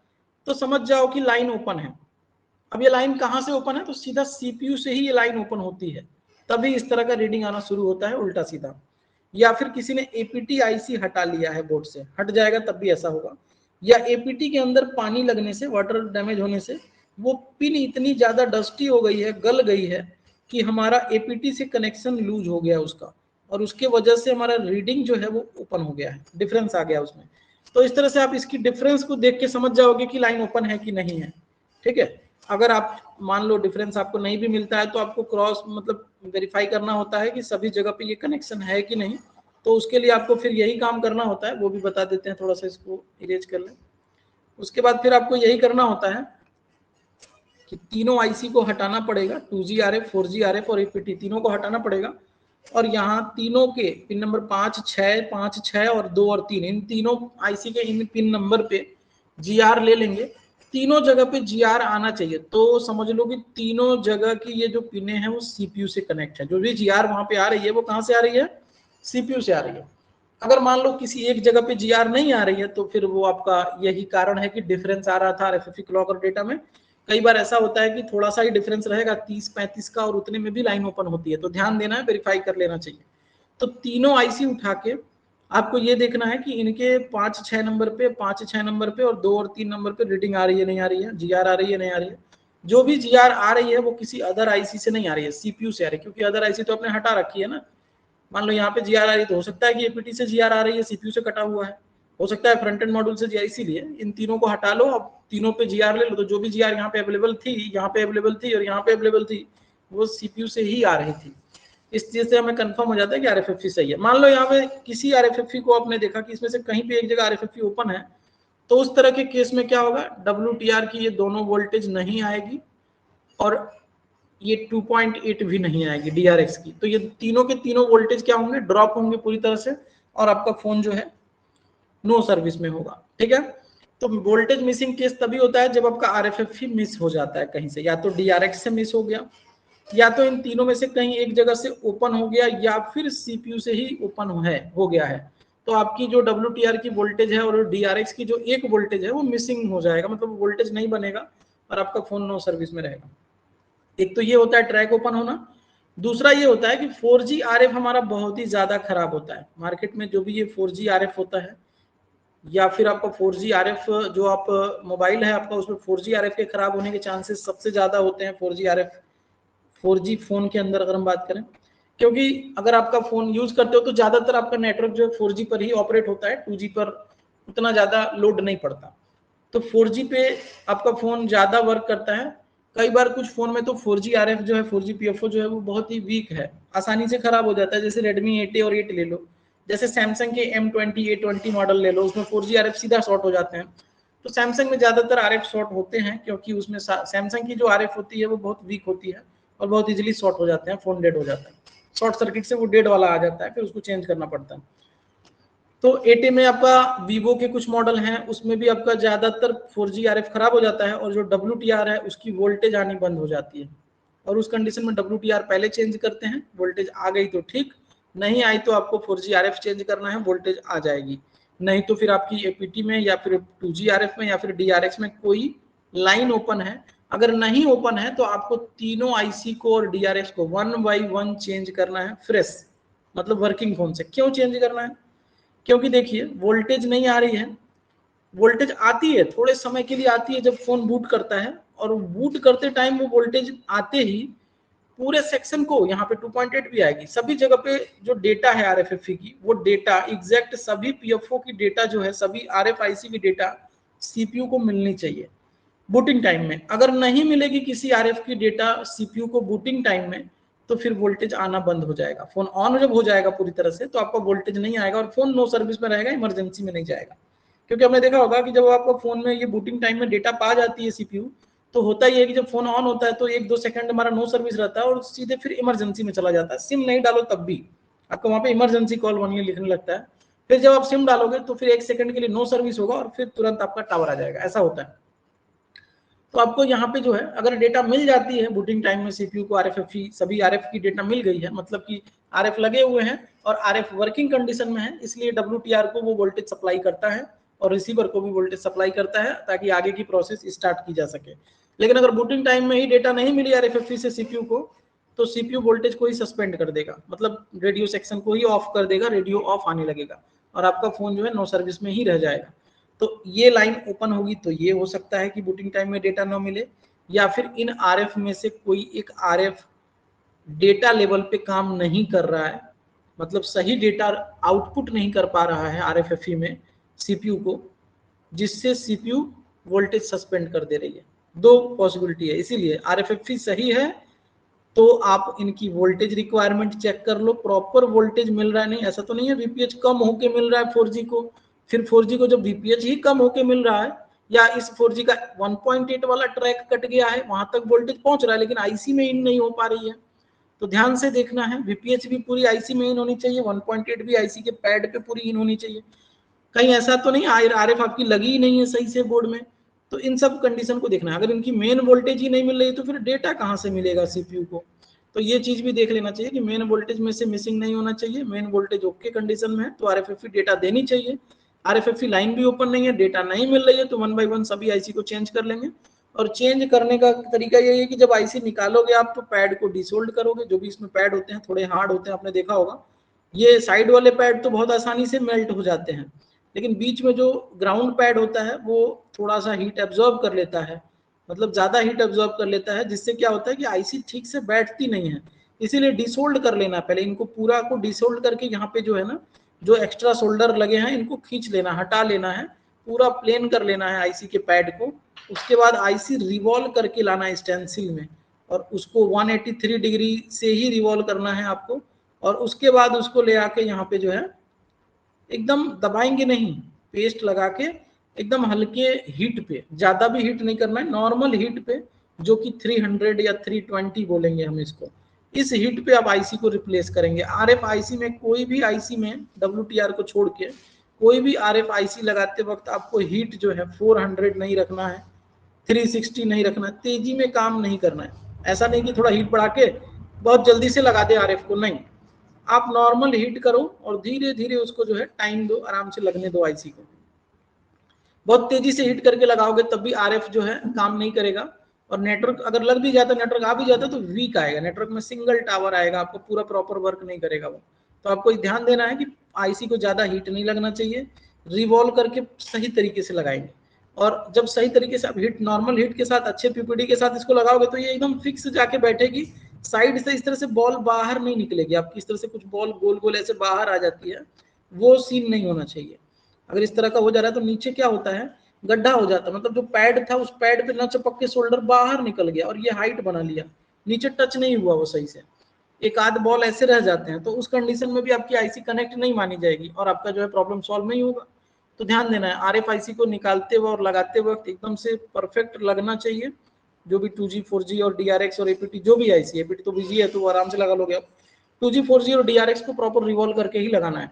तो समझ जाओ कि लाइन ओपन है। अब ये लाइन कहां से ओपन है, तो सीधा CPU से ही ये लाइन ओपन होती है, तभी इस तरह का रीडिंग आना शुरू होता है उल्टा सीधा। या फिर किसी ने APT IC हटा लिया है बोर्ड से, हट जाएगा तब भी ऐसा होगा, या APT के अंदर पानी लगने से, वाटर डैमेज होने से वो पिन इतनी ज्यादा डस्टी हो गई है, गल गई है, कि हमारा APT से कनेक्शन लूज हो गया उसका, और उसके वजह से हमारा रीडिंग जो है वो ओपन हो गया है, डिफरेंस आ गया उसमें। तो इस तरह से आप इसकी डिफरेंस को देख के समझ जाओगे कि लाइन ओपन है कि नहीं है, ठीक है। अगर आप मान लो डिफरेंस आपको नहीं भी मिलता है, तो आपको क्रॉस मतलब वेरीफाई करना होता है कि सभी जगह पे ये कनेक्शन है कि नहीं, तो उसके लिए आपको फिर यही काम करना होता है, वो भी बता देते हैं, थोड़ा सा इसको इरेज कर लें। उसके बाद फिर आपको यही करना होता है कि तीनों IC को हटाना पड़ेगा, 2G RF, 4G RF और APT तीनों को हटाना पड़ेगा, और यहाँ तीनों के पिन नंबर 5, 6, 5, 6 और 2 और 3, इन तीनों IC के इन पिन नंबर पे GR ले लेंगे। तीनों जगह पे GR आना चाहिए, तो समझ लो कि तीनों जगह की ये जो पिने हैं वो CPU से कनेक्ट है। जो भी GR वहां पे आ रही है वो कहाँ से आ रही है, CPU से आ रही है। अगर मान लो किसी एक जगह पे GR नहीं आ रही है, तो फिर वो आपका यही कारण है कि डिफरेंस आ रहा था RFFE क्लॉक और डेटा में। कई बार ऐसा होता है कि थोड़ा सा ही डिफरेंस रहेगा 30-35 का, और उतने में भी लाइन ओपन होती है, तो ध्यान देना है, वेरीफाई कर लेना चाहिए। तो तीनों IC उठा के आपको ये देखना है कि इनके 5-6 नंबर पे, 5-6 नंबर पे और 2 और 3 नंबर पे रीडिंग आ रही है नहीं आ रही है, GR आ रही है नहीं आ रही है। जो भी GR आ रही है वो किसी अदर IC से नहीं आ रही है, CPU से आ रही है, क्योंकि अदर IC तो आपने हटा रखी है ना। मान लो यहाँ पे GR आ रही है, तो हो सकता है कि APT से GR आ रही है, CPU से कटा हुआ है, हो सकता है फ्रंट एंड मॉड्यूल से GR, इसीलिए इन तीनों को हटा लो, अब तीनों पे GR ले लो, तो जो भी GR यहाँ पे अवेलेबल थी, यहाँ पे अवेलेबल थी और यहाँ पे अवेलेबल थी, वो CPU से ही आ रही थी। इस चीज से हमें कंफर्म हो जाता है कि RFFE सही है। मान लो यहाँ पे किसी RFFE को आपने देखा कि इसमें से कहीं पे एक जगह RFFE ओपन है, तो उस तरह के केस में क्या होगा, WTR की ये दोनों वोल्टेज नहीं आएगी और ये 2.8 भी नहीं आएगी DRX की, तो ये तीनों के तीनों वोल्टेज क्या होंगे, ड्रॉप होंगे पूरी तरह से, और आपका फोन जो है नो सर्विस में होगा, ठीक है। तो वोल्टेज मिसिंग केस तभी होता है जब आपका RFFE मिस हो जाता है कहीं से, या तो DRX से मिस हो गया, या तो इन तीनों में से कहीं एक जगह से ओपन हो गया, या फिर CPU से ही ओपन हो गया है, तो आपकी जो WTR की वोल्टेज है और DRX की जो एक वोल्टेज है वो मिसिंग हो जाएगा, मतलब वोल्टेज नहीं बनेगा और आपका फोन नो सर्विस में रहेगा। एक तो ये होता है ट्रैक ओपन होना, दूसरा ये होता है कि 4G RF हमारा बहुत ही ज्यादा खराब होता है। मार्केट में जो भी ये 4G RF होता है, या फिर आपका 4G RF जो आप मोबाइल है आपका, उसमें 4G RF के खराब होने के चांसेस सबसे ज्यादा होते हैं 4G RF 4G फोन के अंदर अगर हम बात करें, क्योंकि अगर आपका फोन यूज करते हो तो ज्यादातर आपका नेटवर्क जो है 4G पर ही ऑपरेट होता है, 2G पर उतना ज्यादा लोड नहीं पड़ता, तो 4G पे आपका फोन ज्यादा वर्क करता है। कई बार कुछ फोन में तो 4G RF जो है, 4G PFO जो है वो बहुत ही वीक है, आसानी से खराब हो जाता है। जैसे Redmi 8A और 8 ले लो, जैसे सैमसंग के M20 A20 मॉडल ले लो, उसमें 4G RF सीधा शॉर्ट हो जाते हैं। तो सैमसंग में ज्यादातर RF शॉर्ट होते हैं, क्योंकि उसमें सैमसंग की जो RF होती है वो बहुत वीक होती है और बहुत इजीली शॉर्ट हो जाते हैं, फोन डेड हो जाता है। शॉर्ट सर्किट से वो डेड वाला आ जाता है, फिर उसको चेंज करना पड़ता है। तो 8A में आपका वीवो के कुछ मॉडल हैं, उसमें भी आपका ज्यादातर 4G RF खराब हो जाता है और जो WTR है उसकी वोल्टेज आनी बंद हो जाती है, और उस कंडीशन में WTR पहले चेंज करते हैं, वोल्टेज आ गई तो ठीक, नहीं आई तो आपको 4G RF चेंज करना है, वोल्टेज आ जाएगी, नहीं तो फिर आपकी APT में या फिर 2G RF में या फिर DRX में कोई लाइन ओपन है, अगर नहीं ओपन है तो आपको तीनों IC को और DRX को 1 by 1 चेंज करना है फ्रेश, मतलब वर्किंग फोन से। क्यों चेंज करना है? क्योंकि देखिए वोल्टेज नहीं आ रही है, वोल्टेज आती है थोड़े समय के लिए आती है जब फोन बूट करता है, और बूट करते टाइम वो वोल्टेज आते ही पूरे सेक्शन को यहाँ पे 2.8 भी आएगी, सभी जगह पे जो डेटा है RFFE की, वो डेटा एग्जैक्ट सभी PFO की डेटा जो है, सभी RFIC की डेटा CPU को मिलनी चाहिए बूटिंग टाइम में। अगर नहीं मिलेगी किसी RF की डेटा CPU को बूटिंग टाइम में, तो फिर वोल्टेज आना बंद हो जाएगा। फोन ऑन जब हो जाएगा पूरी तरह से तो आपका वोल्टेज नहीं आएगा और फोन नो सर्विस में रहेगा, इमरजेंसी में नहीं जाएगा। क्योंकि हमने देखा होगा कि जब आपका फोन में ये बूटिंग टाइम में डेटा पा जाती है CPU, तो होता ही है कि जब फोन ऑन होता है तो 1-2 सेकंड हमारा नो सर्विस रहता है और सीधे फिर इमरजेंसी में चला जाता है। सिम नहीं डालो तब भी आपको वहां पे इमरजेंसी कॉल वन लिखने लगता है, फिर जब आप सिम डालोगे तो फिर 1 सेकंड के लिए नो सर्विस होगा और फिर तुरंत आपका टावर आ जाएगा, ऐसा होता है। तो आपको यहाँ पे जो है अगर डेटा मिल जाती है बूटिंग टाइम में CPU को RFFE सभी RF की डेटा मिल गई है, मतलब कि RF लगे हुए हैं और RF वर्किंग कंडीशन में है, इसलिए WTR को वो वोल्टेज सप्लाई करता है और रिसीवर को भी वोल्टेज सप्लाई करता है ताकि आगे की प्रोसेस स्टार्ट की जा सके। लेकिन अगर बूटिंग टाइम में ही डेटा नहीं मिली RFFE से CPU को, तो CPU वोल्टेज को ही सस्पेंड कर देगा, मतलब रेडियो सेक्शन को ही ऑफ कर देगा, रेडियो ऑफ आने लगेगा और आपका फोन जो है नो सर्विस में ही रह जाएगा। तो ये लाइन ओपन होगी तो ये हो सकता है कि बूटिंग टाइम में डेटा ना मिले, या फिर इन RF में से कोई एक RF डेटा लेवल पे काम नहीं कर रहा है, मतलब सही डेटा आउटपुट नहीं कर पा रहा है RFFE में CPU को, जिससे CPU वोल्टेज सस्पेंड कर दे रही है। दो पॉसिबिलिटी है, इसीलिए RFFE सही है तो आप इनकी वोल्टेज रिक्वायरमेंट चेक कर लो, प्रॉपर वोल्टेज मिल रहा है, नहीं ऐसा तो नहीं है VPH कम होके मिल रहा है 4G को, फिर 4G को जब VPH ही कम होके मिल रहा है, या इस 4G का 1.8 वाला ट्रैक कट गया है, वहां तक वोल्टेज पहुंच रहा है लेकिन IC में इन नहीं हो पा रही है, तो ध्यान से देखना है। VPH भी पूरी IC में इन होनी चाहिए, 1.8 भी IC के पैड पे पूरी इन होनी चाहिए, कहीं ऐसा तो नहीं RF आपकी लगी ही नहीं है सही से बोर्ड में। तो इन सब कंडीशन को देखना है, अगर इनकी मेन वोल्टेज ही नहीं मिल रही तो फिर डेटा कहाँ से मिलेगा CPU को, तो ये चीज भी देख लेना चाहिए कि मेन वोल्टेज में से मिसिंग नहीं होना चाहिए, मेन वोल्टेज ओके कंडीशन में है तो RFFE डेटा देनी चाहिए। RFFE लाइन भी ओपन नहीं है, डेटा नहीं मिल रही है, तो 1 by 1 सभी IC को चेंज कर लेंगे। और चेंज करने का तरीका यही है कि जब IC निकालोगे आप तो पैड को डिसोल्ड करोगे, जो भी इसमें पैड होते हैं थोड़े हार्ड होते हैं, आपने देखा होगा, ये साइड वाले पैड तो बहुत आसानी से मेल्ट हो जाते हैं, लेकिन बीच में जो ग्राउंड पैड होता है वो थोड़ा सा हीट एब्जॉर्ब कर लेता है, मतलब ज्यादा हीट एब्जॉर्ब कर लेता है, जिससे क्या होता है कि IC ठीक से बैठती नहीं है, इसीलिए डिसोल्ड कर लेना पहले, इनको पूरा को डिसोल्ड करके यहाँ पे जो है ना, जो एक्स्ट्रा सोल्डर लगे हैं इनको खींच लेना, हटा लेना है, पूरा प्लेन कर लेना है IC के पैड को। उसके बाद IC रिवॉल्व करके लाना है स्टेंसिल में, और उसको 183 डिग्री से ही रिवॉल्व करना है आपको, और उसके बाद उसको ले आके यहाँ पे जो है एकदम दबाएंगे नहीं, पेस्ट लगा के एकदम हल्के हीट पे, ज्यादा भी हीट नहीं करना है, नॉर्मल हीट पे, जो कि 300 या 320 बोलेंगे हम इसको, इस हीट पे आप IC को रिप्लेस करेंगे। RF IC में कोई भी IC में WTR को छोड़ के कोई भी RF IC लगाते वक्त आपको हीट जो है 400 नहीं रखना है, 360 नहीं रखना है, तेजी में काम नहीं करना है, ऐसा नहीं कि थोड़ा हीट बढ़ा के बहुत जल्दी से लगा दे RF को, नहीं, आप नॉर्मल हीट करो और धीरे धीरे उसको जो है टाइम दो, आराम से लगने दो IC को। बहुत तेजी से हिट करके लगाओगे तब भी RF जो है काम नहीं करेगा, और नेटवर्क अगर लग भी जाता, नेटवर्क आ भी जाता तो वीक आएगा, नेटवर्क में सिंगल टावर आएगा, आपको पूरा प्रॉपर वर्क नहीं करेगा वो। तो आपको ध्यान देना है कि IC को ज्यादा हीट नहीं लगना चाहिए, रिवॉल्व करके सही तरीके से लगाएंगे, और जब सही तरीके से आप हीट नॉर्मल हीट के साथ अच्छे PPD के साथ इसको लगाओगे तो ये एकदम फिक्स जाके बैठेगी, साइड से इस तरह से बॉल बाहर नहीं निकलेगी आपकी, इस तरह से कुछ बॉल गोल गोल ऐसे बाहर आ जाती है, वो सीन नहीं होना चाहिए। अगर इस तरह का हो जा रहा है तो नीचे क्या होता है, गड्ढा हो जाता है, मतलब जो पैड था उस पैड पे न चिपक के शोल्डर बाहर निकल गया और ये हाइट बना लिया, नीचे टच नहीं हुआ वो सही से, एक आध बॉल ऐसे रह जाते हैं, तो उस कंडीशन में भी आपकी IC कनेक्ट नहीं मानी जाएगी और आपका जो है प्रॉब्लम सॉल्व नहीं होगा। तो ध्यान देना है, RF IC को निकालते हुए और लगाते वक्त एकदम से परफेक्ट लगना चाहिए, जो भी 2G 4G और DRX और APT जो भी IC, APT तो बिजी है तो वो आराम से लगा लोगे आप, 2G 4G और DRX को प्रॉपर रिवॉल्व करके ही लगाना है।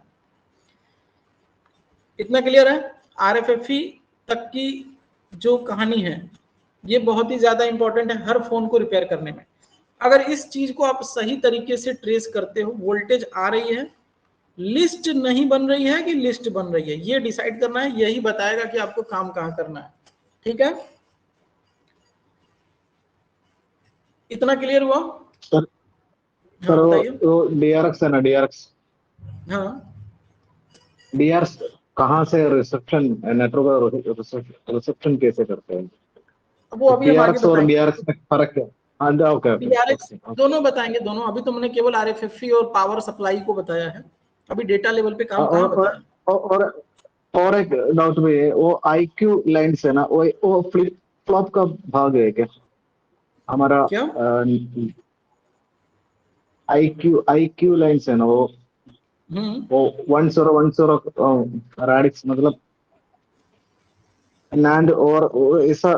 इतना क्लियर है? RFFE तक की जो कहानी है ये बहुत ही ज्यादा इंपॉर्टेंट है हर फोन को रिपेयर करने में। अगर इस चीज को आप सही तरीके से ट्रेस करते हो, वोल्टेज आ रही है, लिस्ट नहीं बन रही है कि लिस्ट बन रही है, ये डिसाइड करना है, यही बताएगा कि आपको काम कहां करना है। ठीक है, इतना क्लियर हुआ? सर हाँ बताइए। वो DRX है ना, DRX हाँ DRX कहाँ से रिसेप्शन, नेटवर्क रिसेप्शन कैसे करते हैं? अब वो अभी हम आगे PRX और बताएंगे। DRX में फर्क है? हाँ, ओके ओके DRX ओके। दोनों बताएंगे, दोनों। अभी तो मैंने केवल RFFE और पावर सप्लाई को बताया है, अभी डेटा लेवल पे काम कहाँ और बताया। और और एक डाउट भी है, वो IQ लाइन्स है ना, वो फ्लिप फ्लॉप का भाग है क्या हमारा? क्या? IQ लाइन्स है ना, वो 1010 रेडिक्स मतलब NAND, और वो ऐसा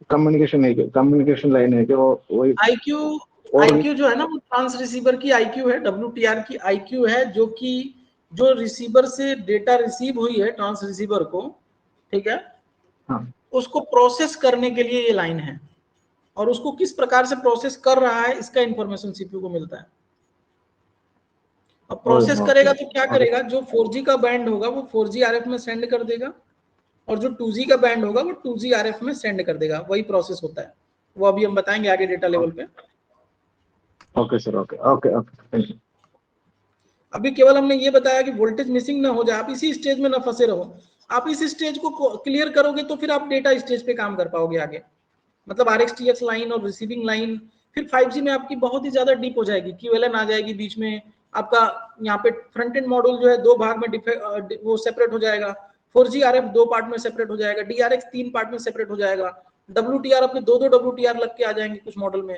कम्युनिकेशन है क्या, कम्युनिकेशन लाइन है क्या वो वही? आईक्यू, और आईक्यू जो है ना वो ट्रांस रिसीवर की आईक्यू है, WTR की आईक्यू है, जो कि जो रिसीवर से डेटा रिसीव हुई है ट्रांस रिसीवर को, ठीक है, हाँ उसको प्रोसेस करने के लिए ये लाइन है, और उसको किस प्रकार से प्रोसेस कर रहा है इसका इंफॉर्मेशन सीपीयू को मिलता है। अब प्रोसेस ओके करेगा तो क्या ओके। करेगा, जो 4G का बैंड होगा वो 4G RF में सेंड कर देगा, और जो 2G का बैंड होगा वो 2G RF में सेंड कर देगा, वही प्रोसेस होता है। वो अभी हम बताएंगे आगे डेटा लेवल पे। Okay sir, okay okay okay, thank you. अभी केवल हमने ये बताया कि वोल्टेज मिसिंग ना हो जाए, आप इसी स्टेज में ना फंसे रहो। आप इस स्टेज को क्लियर करोगे तो फिर आप डेटा स्टेज पे काम कर पाओगे आगे, मतलब RxTx लाइन और रिसीविंग लाइन। फिर 5G में आपकी बहुत ही ज्यादा डीप हो जाएगी, QLN आ जाएगी बीच में आपका। यहाँ पे फ्रंट एंड मॉड्यूल जो है दो भाग में वो सेपरेट हो जाएगा, 4G RF दो पार्ट में सेपरेट हो जाएगा, DRX तीन पार्ट में सेपरेट हो जाएगा, WTR अपने दो WTR लग के आ जाएंगे कुछ मॉडल में,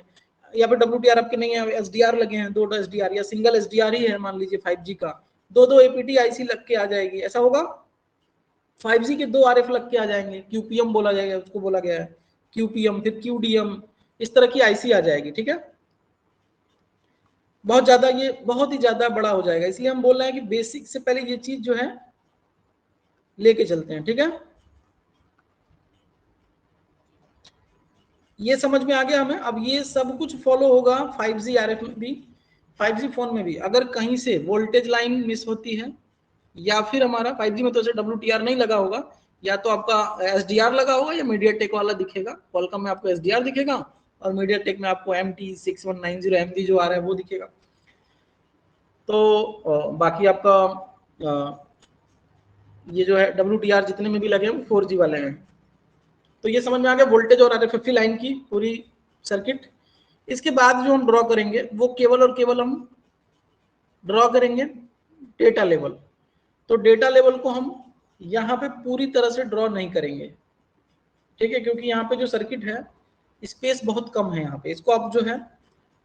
या फिर WTR आपके नहीं है, SDR लगे हैं, दो SDR या सिंगल SDR ही है मान लीजिए 5G का, दो APT IC लग के आ जाएगी, ऐसा होगा। 5G के दो RF लग के आ जाएंगे, QPM बोला जाएगा, उसको बोला गया है QPM, फिर QDM, इस तरह की IC आ जाएगी। ठीक है, बहुत ज्यादा, ये बहुत ही ज्यादा बड़ा हो जाएगा, इसलिए हम बोल रहे हैं कि बेसिक से पहले ये चीज जो है लेके चलते हैं। ठीक है, ये समझ में आ गया हमें। अब ये सब कुछ फॉलो होगा 5G RF में भी, 5G फोन में भी। अगर कहीं से वोल्टेज लाइन मिस होती है, या फिर हमारा 5G में तो ऐसे WTR नहीं लगा होगा, या तो आपका SDR लगा होगा या मीडियाटेक वाला दिखेगा, क्वालकॉम में आपको SDR दिखेगा और मीडियाटेक में आपको MT6190MD जो आ रहा है वो दिखेगा। तो बाकी आपका ये जो है WTR जितने में भी लगे हैं वो 4G वाले हैं। तो ये समझ में आ गया वोल्टेज और RFFE लाइन की पूरी सर्किट। इसके बाद जो हम ड्रॉ करेंगे वो केवल और केवल हम ड्रॉ करेंगे डेटा लेवल। तो डेटा लेवल को हम यहाँ पे पूरी तरह से ड्रॉ नहीं करेंगे, ठीक है, क्योंकि यहाँ पे जो सर्किट है स्पेस बहुत कम है यहाँ पे। इसको आप जो है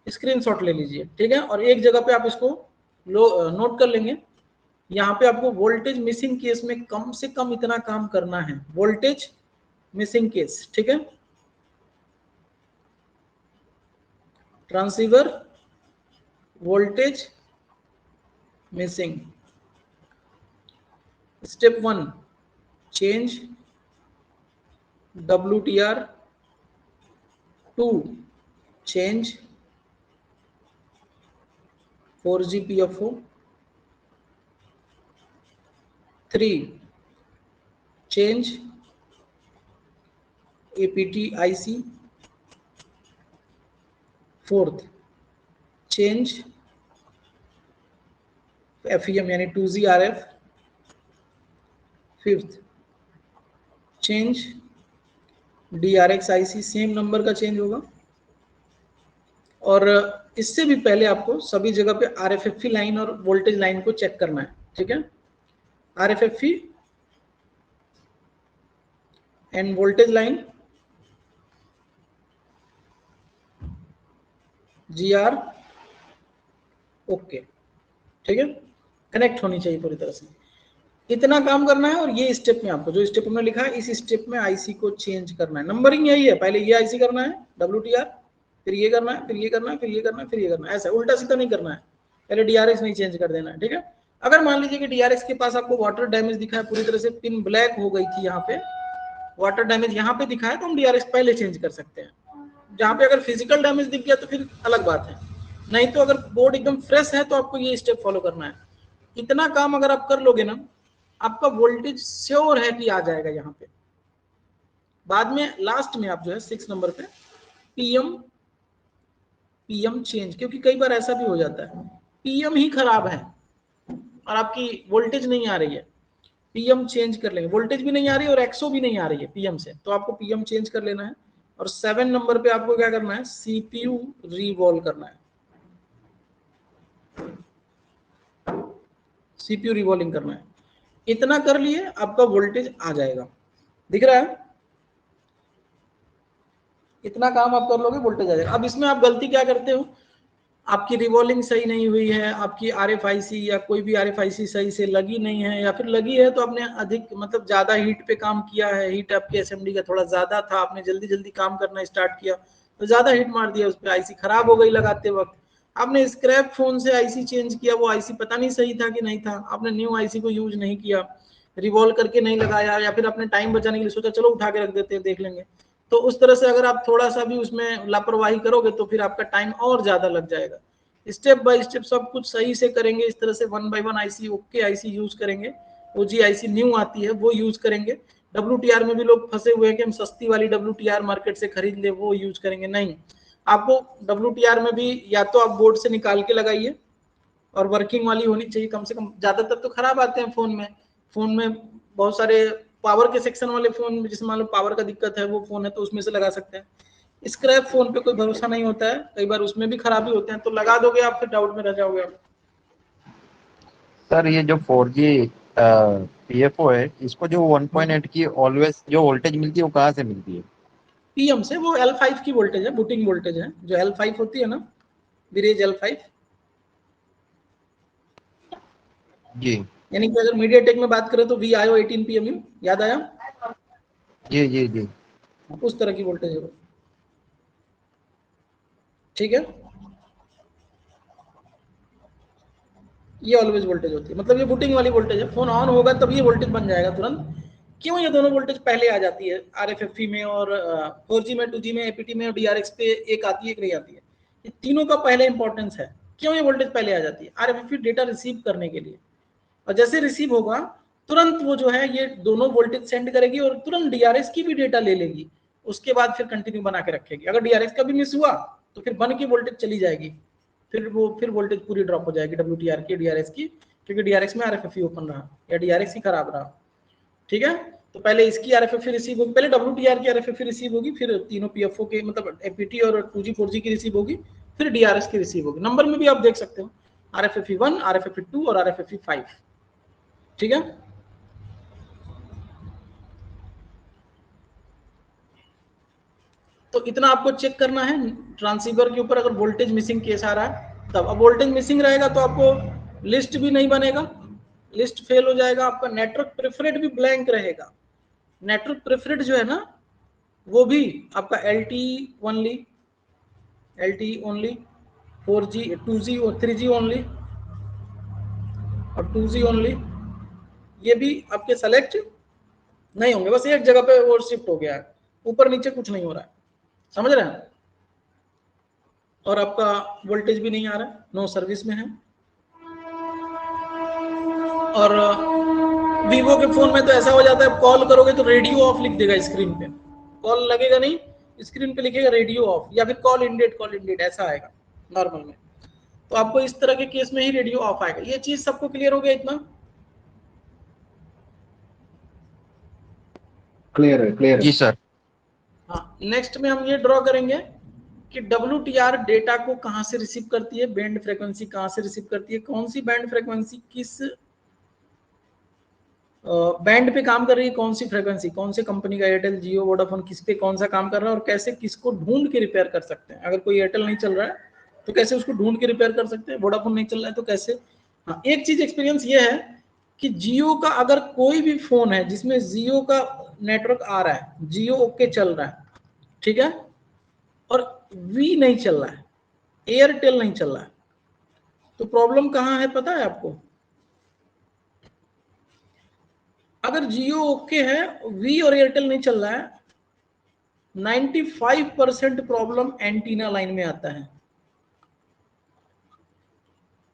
स्क्रीनशॉट ले लीजिए, ठीक है, और एक जगह पे आप इसको नोट कर लेंगे। यहाँ पे आपको वोल्टेज मिसिंग केस में कम से कम इतना काम करना है, वोल्टेज मिसिंग केस, ठीक है, transceiver voltage missing. Step 1, change WTR, 2, change 4G PFO, 3, change APT IC, 4th, change FEM यानी 2G RF, 5th, change DRX IC, same number का चेंज होगा। और इससे भी पहले आपको सभी जगह पे RFFE लाइन और वोल्टेज लाइन को चेक करना है, ठीक है, RFFE end voltage line GR okay, ठीक है, कनेक्ट होनी चाहिए पूरी तरह से। इतना काम करना है, और ये स्टेप में आपको जो स्टेप में लिखा है इस स्टेप में आईसी को चेंज करना है। नंबरिंग यही है, पहले ये आईसी करना है WTR, फिर ये करना है, फिर ये करना है, फिर ये करना है, फिर ये करना है, ऐसा उल्टा सीधा नहीं करना है। पहले DRX नहीं चेंज कर देना है, ठीक है। अगर मान लीजिए कि DRX के पास आपको वाटर डैमेज दिखा है, पूरी तरह से पिन ब्लैक हो गई थी, यहाँ पे वाटर डैमेज यहाँ पे दिखा है, तो हम DRX पहले चेंज कर सकते हैं। जहाँ पे अगर फिजिकल डैमेज दिख गया तो फिर अलग बात है, नहीं तो अगर बोर्ड एकदम फ्रेश है तो आपको ये स्टेप फॉलो करना है। इतना काम अगर आप कर लोगे ना, आपका वोल्टेज श्योर है कि आ जाएगा यहाँ पे। बाद में लास्ट में आप जो है 6 नंबर पे पीएम चेंज, क्योंकि कई बार ऐसा भी हो जाता है पीएम ही खराब है और आपकी वोल्टेज नहीं आ रही है, पीएम चेंज कर लेंगे, वोल्टेज भी नहीं आ रही है और एक्सओ भी नहीं आ रही है पीएम से, तो आपको पीएम चेंज कर लेना है। और 7 नंबर पे आपको क्या करना है, सीपीयू रिवॉल्व करना है, सीपीयू रिवॉल्विंग करना है। इतना कर लिए आपका वोल्टेज आ जाएगा, दिख रहा है। इतना काम आप कर लोगे वोल्टेज आ जाएगा। अब इसमें आप गलती क्या करते हो, आपकी रिवॉल्विंग सही नहीं हुई है, आपकी RFIC या कोई भी RFIC सही से लगी नहीं है, या फिर लगी है तो आपने अधिक मतलब ज्यादा हीट पे काम किया है, हीट आपके SMD का थोड़ा ज्यादा था, आपने जल्दी जल्दी काम करना स्टार्ट किया तो ज्यादा हीट मार दिया उस पर, आईसी खराब हो गई लगाते वक्त। आपने स्क्रैप फोन से आईसी चेंज किया, वो आईसी पता नहीं सही था कि नहीं था, आपने न्यू आईसी को यूज नहीं किया, रिवॉल्व करके नहीं लगाया, या फिर आपने टाइम बचाने के लिए सोचा चलो उठा के रख देते हैं देख लेंगे, तो उस तरह से अगर आप थोड़ा सा भी उसमें लापरवाही करोगे तो फिर आपका टाइम और ज्यादा लग जाएगा। स्टेप बाय स्टेप सब कुछ सही से करेंगे, इस तरह से 1 by 1 IC okay IC use करेंगे, ओजी आईसी न्यू आती है वो यूज करेंगे। WTR में भी लोग फंसे हुए हैं कि हम सस्ती वाली WTR मार्केट से खरीद ले, वो यूज करेंगे, नहीं। आपको WTR में भी या तो आप बोर्ड से निकाल के लगाइए और वर्किंग वाली होनी चाहिए कम से कम, ज्यादातर तो खराब आते हैं फोन में बहुत सारे पावर के सेक्शन वाले फोन में, जिसमें मान लो पावर का दिक्कत है वो फोन है तो उसमें से लगा सकते हैं। स्क्रैप फोन पे कोई भरोसा नहीं होता है, कई बार उसमें भी खराबी होते हैं, तो लगा दोगे आप फिर डाउट में रह जाओगे आप। सर ये जो 4G PFO है, इसको जो 1.8 की ऑलवेज जो वोल्टेज मिलती है वो कहाँ से मिलती है? पीएम से, वो L5 की वोल्टेज है, बूटिंग वोल्टेज है, जो L5 होती है ना, विरेज L5। जी यानी कि अगर मीडियाटेक में बात करें तो VIO 18 PMU, याद आया? जी जी जी। उस तरह की वोल्टेज है वो, ठीक है। ये ऑलवेज वोल्टेज होती है, मतलब ये बूटिंग वाली वोल्टेज है, फोन ऑन होगा तब ये वोल्टेज बन जाएगा तुरंत। क्यों ये दोनों वोल्टेज पहले आ जाती है, RFFE में और 4G में, 2G में, APT में और DRX पे एक आती है एक नहीं आती है, ये तीनों का पहले इंपॉर्टेंस है। क्यों ये वोल्टेज पहले आ जाती है? RFFE डेटा रिसीव करने के लिए, और जैसे रिसीव होगा तुरंत वो जो है ये दोनों वोल्टेज सेंड करेगी और तुरंत DRX की भी डेटा ले लेगी, उसके बाद फिर कंटिन्यू बना के रखेगी। अगर DRX का भी मिस हुआ तो फिर बन की वोल्टेज चली जाएगी, फिर वोल्टेज पूरी ड्रॉप हो जाएगी WTR की, DRX की, क्योंकि DRX में RFFE ओपन रहा या DRX ही खराब रहा, ठीक है। तो पहले इसकी RFFE रिसीव होगी, पहले WTR की RFFE रिसीव होगी, फिर तीनों PFO के मतलब APT और 2G 4G की रिसीव होगी, फिर DRX की रिसीव होगी। नंबर में भी आप देख सकते हो RFFE 1, RFFE 2 और RFFE 5, ठीक है। तो इतना आपको चेक करना है ट्रांसीवर के ऊपर, अगर वोल्टेज मिसिंग केस आ रहा है तब। अब वोल्टेज मिसिंग रहेगा तो आपको लिस्ट भी नहीं बनेगा, लिस्ट फेल हो जाएगा, आपका नेटवर्क प्रेफरेड भी ब्लैंक रहेगा। नेटवर्क प्रेफरेड जो है ना वो भी आपका LTE ओनली, 4G 2G और 3G ओनली और 2G ओनली, ये भी आपके सेलेक्ट नहीं होंगे, बस एक जगह पे वो शिफ्ट हो गया है, ऊपर नीचे कुछ नहीं हो रहा है, समझ रहे हैं। और आपका वोल्टेज भी नहीं आ रहा है, नो सर्विस में है। और वीवो के फोन में तो ऐसा हो जाता है, कॉल करोगे तो रेडियो ऑफ लिख देगा स्क्रीन पे, कॉल लगेगा नहीं, स्क्रीन पे लिखेगा रेडियो ऑफ, या फिर कॉल इंडेड ऐसा आएगा नॉर्मल में। तो आपको इस तरह के केस में ही रेडियो ऑफ आएगा। ये चीज सबको क्लियर हो गया इतना? क्लियर है। जी सर। हाँ, नेक्स्ट में हम ये ड्रॉ करेंगे कि WTR डेटा को कहां से रिसीव करती है, बैंड फ्रीक्वेंसी कहां से रिसीव करती है, कौन सी बैंड फ्रीक्वेंसी किस बैंड पे काम कर रही है, कौन सी फ्रीक्वेंसी, कौन से कंपनी का, एयरटेल, जियो, वोडाफोन, किस पे कौन सा काम कर रहा है, और कैसे किसको ढूंढ के रिपेयर कर सकते हैं। अगर कोई एयरटेल नहीं चल रहा है तो कैसे उसको ढूंढ के रिपेयर कर सकते हैं, वोडाफोन नहीं चल रहा है तो कैसे। हाँ, एक चीज एक्सपीरियंस ये है कि जियो का अगर कोई भी फोन है जिसमें जियो का नेटवर्क आ रहा है, जियो ओके चल रहा है, ठीक है, और वी नहीं चल रहा है, एयरटेल नहीं चल रहा है, तो प्रॉब्लम कहाँ है पता है आपको? अगर जियो ओके है, वी और एयरटेल नहीं चल रहा है, 95% प्रॉब्लम एंटीना लाइन में आता है,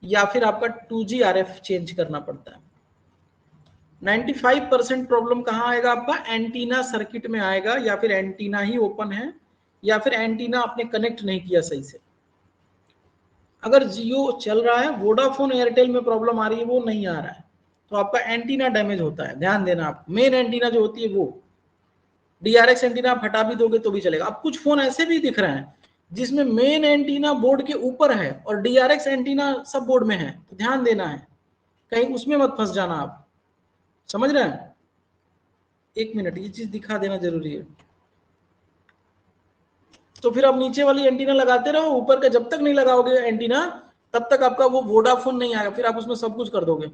या फिर आपका 2G RF चेंज करना पड़ता है। 95% प्रॉब्लम कहाँ आएगा आपका? एंटीना सर्किट में आएगा, या फिर एंटीना ही ओपन है, या फिर एंटीना आपने कनेक्ट नहीं किया सही से। अगर जियो चल रहा है, वोडाफोन एयरटेल में प्रॉब्लम आ रही है, वो नहीं आ रहा है, तो आपका एंटीना डैमेज होता है। ध्यान देना आप, मेन एंटीना जो होती है वो, DRX एंटीना आप हटा भी दोगे तो भी चलेगा। अब कुछ फोन ऐसे भी दिख रहे हैं जिसमें मेन एंटीना बोर्ड के ऊपर है और DRX एंटीना सब बोर्ड में है, तो ध्यान देना है, कहीं उसमें मत फंस जाना आप, समझ रहे हैं? एक मिनट, ये चीज दिखा देना जरूरी है। तो फिर आप नीचे वाली एंटीना लगाते रहो, ऊपर का जब तक नहीं लगाओगे एंटीना तब तक आपका वो वोडाफोन नहीं आएगा, फिर आप उसमें सब कुछ कर दोगे।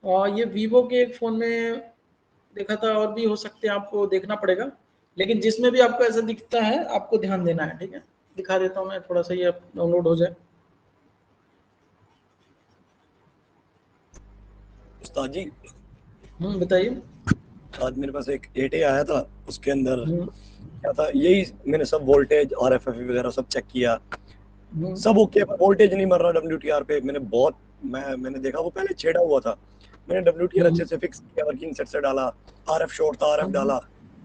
और ये वीवो के एक फोन में देखा था, और भी हो सकते हैं, आपको देखना पड़ेगा, लेकिन जिसमें भी आपको ऐसा दिखता है आपको ध्यान देना है, ठीक है? दिखा देता हूँ मैं, थोड़ा सा ये डाउनलोड हो जाए। उस्ताद जी, बताइए। आज मेरे पास एक 8A आया था, उसके अंदर हम्म, क्या था, यही मैंने सब वोल्टेज RFFE वगैरह सब चेक किया, हम्म, सब ओके, वोल्टेज नहीं मर रहा WTR पे। मैंने देखा वो पहले छेड़ा हुआ था, मैंने WTR अच्छे से फिक्स किया, वर्किंग सेट से डाला, RF शॉर्ट था, RF डाला,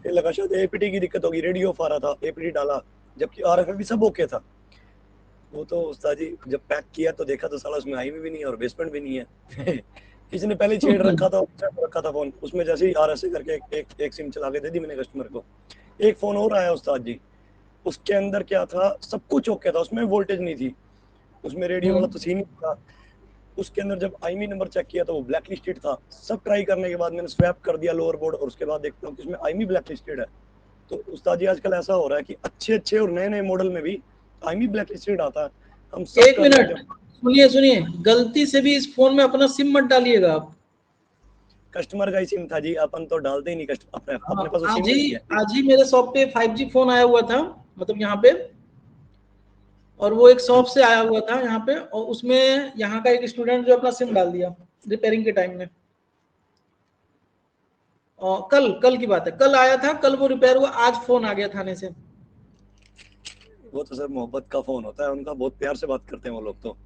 फिर लगा शायद APT की दिक्कत होगी, रेडियो ऑफ आ रहा था, APT डाला, जबकि RFFE सब ओके था। वो तो उस्ताद जी जब पैक किया तो देखा तो साला उसमें हाईवे भी नहीं है और बेसमेंट भी नहीं है। किसी ने पहले छेड़ रखा था फोन, उसमें जैसे ही RSA करके एक सिम चला के दे दी मैंने कस्टमर को। एक फोन और आया उस्ताद जी, उसके अंदर क्या था, सब कुछ ओके था, उसमें वोल्टेज नहीं थी, उसमें रेडियो वाला तो सीन ही था। उसके अंदर जब IMEI नंबर चेक किया तो वो ब्लैक लिस्टेड था। सब ट्राई करने के बाद मैंने स्वैप कर दिया लोअर बोर्ड, और उसके बाद देखता हूँ कि उसमें IMEI ब्लैक लिस्टेड है। तो उस्ताद जी आजकल ऐसा हो रहा है कि अच्छे और नए मॉडल में भी IMEI ब्लैक लिस्टेड आता है। हम सब एक मिनट, सुनिए, गलती से भी इस फोन में अपना सिम मत डालिएगा आप। कस्टमर का ही सिम था जी, अपन तो डालते ही नहीं अपने पास तो सिम ही नहीं है। आज ही मेरे शॉप पे 5G फोन आया हुआ था, मतलब यहाँ पे, और वो एक शॉप से आया हुआ था यहाँ पे, और उसमें यहाँ का एक स्टूडेंट जो अपना सिम डाल दिया रिपेयरिंग के टाइम में। और कल की बात है, कल आया था, कल वो रिपेयर हुआ, आज फोन आ गया थाने से। वो तो सर मोहब्बत का फोन होता है उनका, बहुत प्यार से बात करते हैं वो लोग तो।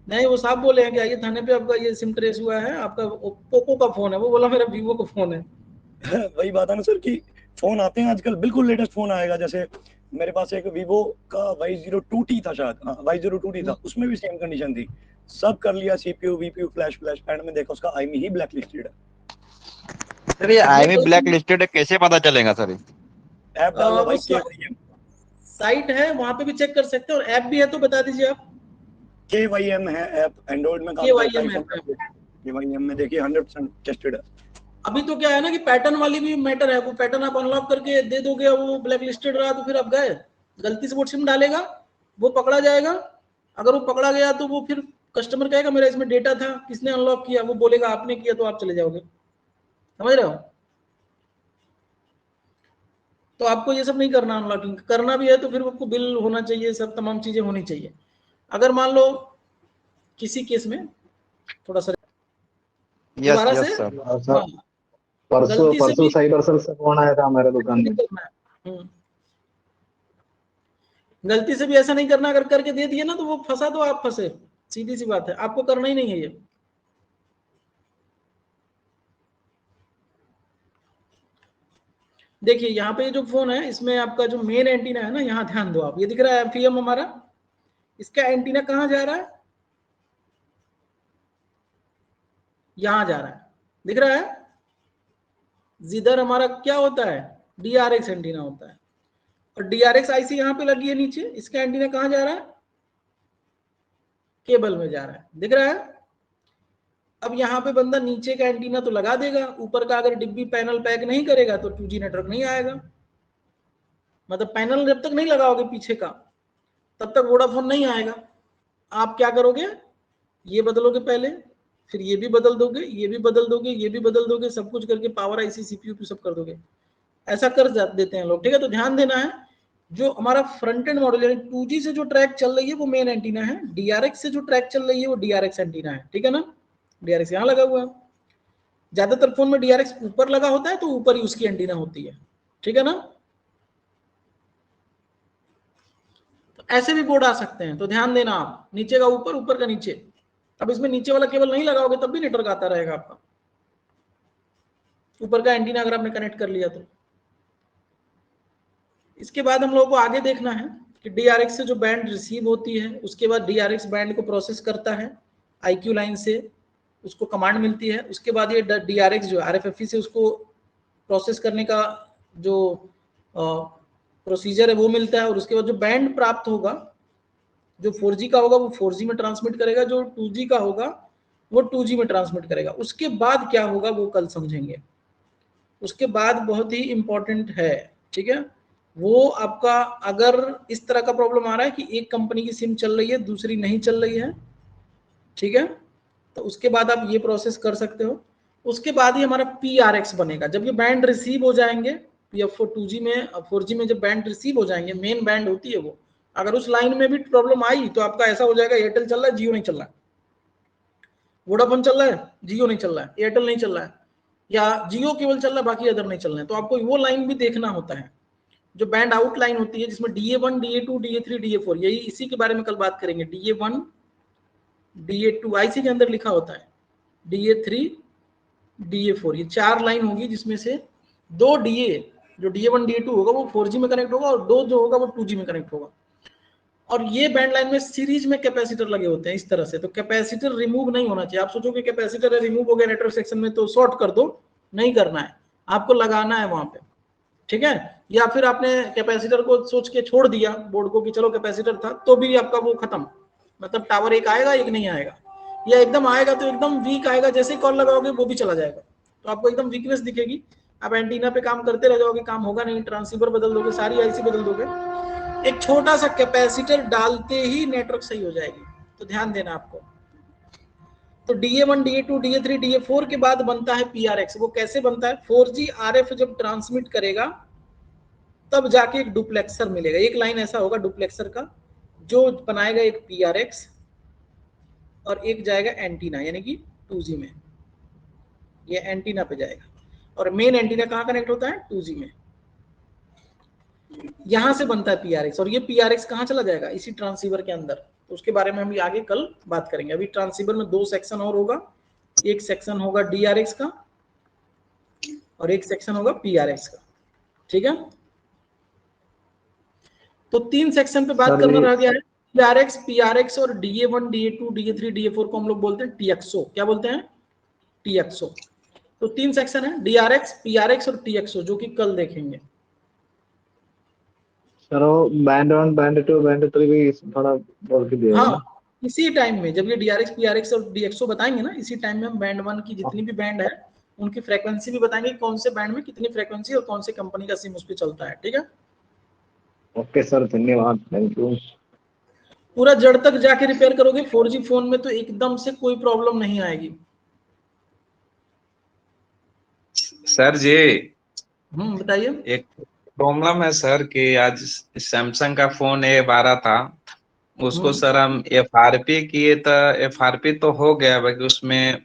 नहीं, वो साहब बोले हैं कि आइए थाने पे, आपका ये सिम ट्रेस हुआ है, आपका पोको का फोन है, वो बोला मेरा वीवो का फोन है। वही बात है ना सर कि फोन आते हैं आजकल, बिल्कुल लेटेस्ट फोन आएगा। जैसे मेरे पास एक Vivo का Y02T था, शायद Y02T था, उसमें भी सेम कंडीशन थी, सब कर लिया, CPU VPU फ्लैश एंड में देखा उसका IMEI ही ब्लैक लिस्टेड है। सर ये IMEI ब्लैक लिस्टेड है, कैसे पता चलेगा सर? ऐप डाल लो भाई, साइट है वहां पे भी चेक कर सकते हैं, और ऐप भी है, तो बता दीजिए आप। KYM है ऐप, एंड्रॉइड में काम करता है। KYM में देखिए 100% टेस्टेड है। अभी तो क्या है ना कि पैटर्न वाली भी मैटर है, वो पैटर्न आप अनलॉक करके दे दोगे, वो ब्लैक लिस्टेड रहा तो फिर आप गए, गलती से वो सिम डालेगा, वो पकड़ा जाएगा। अगर वो पकड़ा गया तो वो फिर कस्टमर कहेगा मेरा इसमें डेटा था, किसने अनलॉक किया, वो बोलेगा आपने किया, तो आप चले जाओगे, समझ रहे हो? तो आपको ये सब नहीं करना, अनलॉकिंग करना भी है तो फिर आपको बिल होना चाहिए, सब तमाम चीजें होनी चाहिए। अगर मान लो किसी केस में थोड़ा सा दोबारा से, सर। हाँ, परसों साइबर सेल से फोन आया था हमारे दुकान में। गलती से भी ऐसा नहीं करना, अगर करके दे दिए ना तो वो फंसा तो आप फंसे, सीधी सी बात है, आपको करना ही नहीं है ये। देखिए यहाँ पे जो फोन है, इसमें आपका जो मेन एंटीना है ना, यहाँ ध्यान दो आप, ये दिख रहा है FEM हमारा, इसका एंटीना कहाँ जा रहा है? यहां जा रहा है, दिख रहा है? जिधर हमारा क्या होता है, DRX एंटीना होता है, और DRX IC यहाँ पे लगी है नीचे, इसका एंटीना कहाँ जा रहा है? केबल में जा रहा है, दिख रहा है? अब यहाँ पे बंदा नीचे का एंटीना तो लगा देगा, ऊपर का अगर डिब्बी पैनल पैक नहीं करेगा तो 2G नेटवर्क नहीं आएगा। मतलब पैनल जब तक नहीं लगाओगे पीछे का, तब तक वोडाफोन नहीं आएगा। आप क्या करोगे, ये बदलोगे पहले, फिर ये भी बदल दोगे, ये भी बदल दोगे, ये भी बदल दोगे, सब कुछ करके पावर आईसी सीपीयू सब कर दोगे। ऐसा कर देते हैं लोग, ठीक है। तो ध्यान देना है, जो हमारा फ्रंट एंड मॉड्यूल यानी 2G से जो ट्रैक चल रही है वो मेन एंटीना है, DRX से जो ट्रैक चल रही है वो DRX एंटीना है, ठीक है ना। DRX यहाँ लगा हुआ है, ज्यादातर फोन में DRX ऊपर लगा होता है तो ऊपर ही उसकी एंटीना होती है, ठीक है ना। तो ऐसे भी बोर्ड आ सकते हैं, तो ध्यान देना आप, नीचे का ऊपर, ऊपर का नीचे। अब इसमें नीचे वाला केबल नहीं लगाओगे तब भी नेटवर्क आता रहेगा आपका, ऊपर का एंटीना अगर आपने कनेक्ट कर लिया तो। इसके बाद हम लोगों को आगे देखना है कि DRX से जो बैंड रिसीव होती है, उसके बाद DRX बैंड को प्रोसेस करता है IQ लाइन से, उसको कमांड मिलती है। उसके बाद ये DRX जो RFFE से उसको प्रोसेस करने का जो प्रोसीजर है वो मिलता है। और उसके बाद जो बैंड प्राप्त होगा, जो 4G का होगा वो 4G में ट्रांसमिट करेगा, जो 2G का होगा वो 2G में ट्रांसमिट करेगा। उसके बाद क्या होगा वो कल समझेंगे। उसके बाद बहुत ही इंपॉर्टेंट है, ठीक है, वो आपका अगर इस तरह का प्रॉब्लम आ रहा है कि एक कंपनी की सिम चल रही है दूसरी नहीं चल रही है, ठीक है, तो उसके बाद आप ये प्रोसेस कर सकते हो। उसके बाद ही हमारा PRX बनेगा। जब ये बैंड रिसीव हो जाएंगे, PF4 2G में 4G में जब बैंड रिसीव हो जाएंगे, मेन बैंड होती है वो, अगर उस लाइन में भी प्रॉब्लम आई तो आपका ऐसा हो जाएगा, एयरटेल चल रहा है जियो नहीं चल रहा है, वोडाफोन चल रहा है जियो नहीं चल रहा है, एयरटेल नहीं चल रहा है, या जियो केवल चल रहा है बाकी अदर नहीं चल रहे हैं। तो आपको वो लाइन भी देखना होता है, जो बैंड आउट लाइन होती है, जिसमें DA1 DA2 DA3 DA4, यही इसी के बारे में कल बात करेंगे। DA1 DA2 IC के अंदर लिखा होता है, DA3 DA4, ये 4 लाइन होगी, जिसमें से 2 DA, जो DA1 DA2 होगा वो 4G में कनेक्ट होगा, और 2 जो होगा वो 2G में कनेक्ट होगा। और ये बैंड लाइन में सीरीज में कैपेसिटर लगे होते हैं इस तरह से, तो कैपेसिटर रिमूव नहीं होना चाहिए। आप सोचोगे कैपेसिटर रिमूव हो गया नेटवर्क सेक्शन में तो शॉर्ट कर दो, नहीं करना है, आपको लगाना है वहां पे, ठीक है। या फिर आपने कैपेसिटर को सोच के छोड़ दिया बोर्ड को कि चलो कैपेसिटर था, तो भी आपका वो खत्म, मतलब टावर एक आएगा एक नहीं आएगा, या एकदम आएगा तो एकदम वीक आएगा, जैसे ही कॉल लगाओगे वो भी चला जाएगा, तो आपको एकदम वीकनेस दिखेगी। आप एंटीना पे काम करते रह जाओगे, काम होगा नहीं, ट्रांसीवर बदल दोगे, सारी IC बदल दोगे, एक छोटा सा कैपेसिटर डालते ही नेटवर्क सही हो जाएगी। तो ध्यान देना आपको। तो DA1 DA2 DA3 DA4 के बाद बनता है PRX। वो कैसे बनता है, 4G RF जब ट्रांसमिट करेगा तब जाके एक डुप्लेक्सर मिलेगा, एक लाइन ऐसा होगा डुप्लेक्सर का, जो बनाएगा एक PRX और एक जाएगा एंटीना, यानी कि 2G में, ये एंटीना पे जाएगा। और मेन एंटीना कहाँ कनेक्ट होता है, 2G में, यहां से बनता है PRX। और ये PRX कहाँ चला जाएगा, इसी ट्रांसीवर के अंदर। तो उसके बारे में हम आगे कल बात करेंगे। अभी ट्रांसीवर में 2 सेक्शन और होगा, एक सेक्शन होगा DRX का और एक सेक्शन होगा PRX का, ठीक है। तो 3 सेक्शन पे बात करना रह गया है। PRX PRX और DA1 DA2 DA3 DA4 को हम लोग बोलते हैं TXO। क्या बोलते हैं, TXO। तो 3 सेक्शन है, DRX PRX और TXO, जो कि कल देखेंगे। सर वो बैंड 1 बैंड 2 बैंड 3 भी थोड़ा बोल के दिया हाँ, इसी टाइम में जब ये DRX PRX और DXO बताएंगे ना, इसी टाइम में हम बैंड 1 की जितनी भी बैंड है उनकी फ्रीक्वेंसी भी बताएंगे, कौन से बैंड में कितनी फ्रीक्वेंसी और कौन से कंपनी का सिम उस पर चलता है, ठीक है। ओके सर, धन्यवाद, थैंक यू। पूरा जड़ तक जाके रिपेयर करोगे 4G फोन में तो एकदम से कोई प्रॉब्लम नहीं आएगी। सर जी, बताइए। एक प्रॉब्लम है सर कि आज सैमसंग का फोन A12 था, उसको सर हम FRP किए तो FRP तो हो गया, बाकी उसमें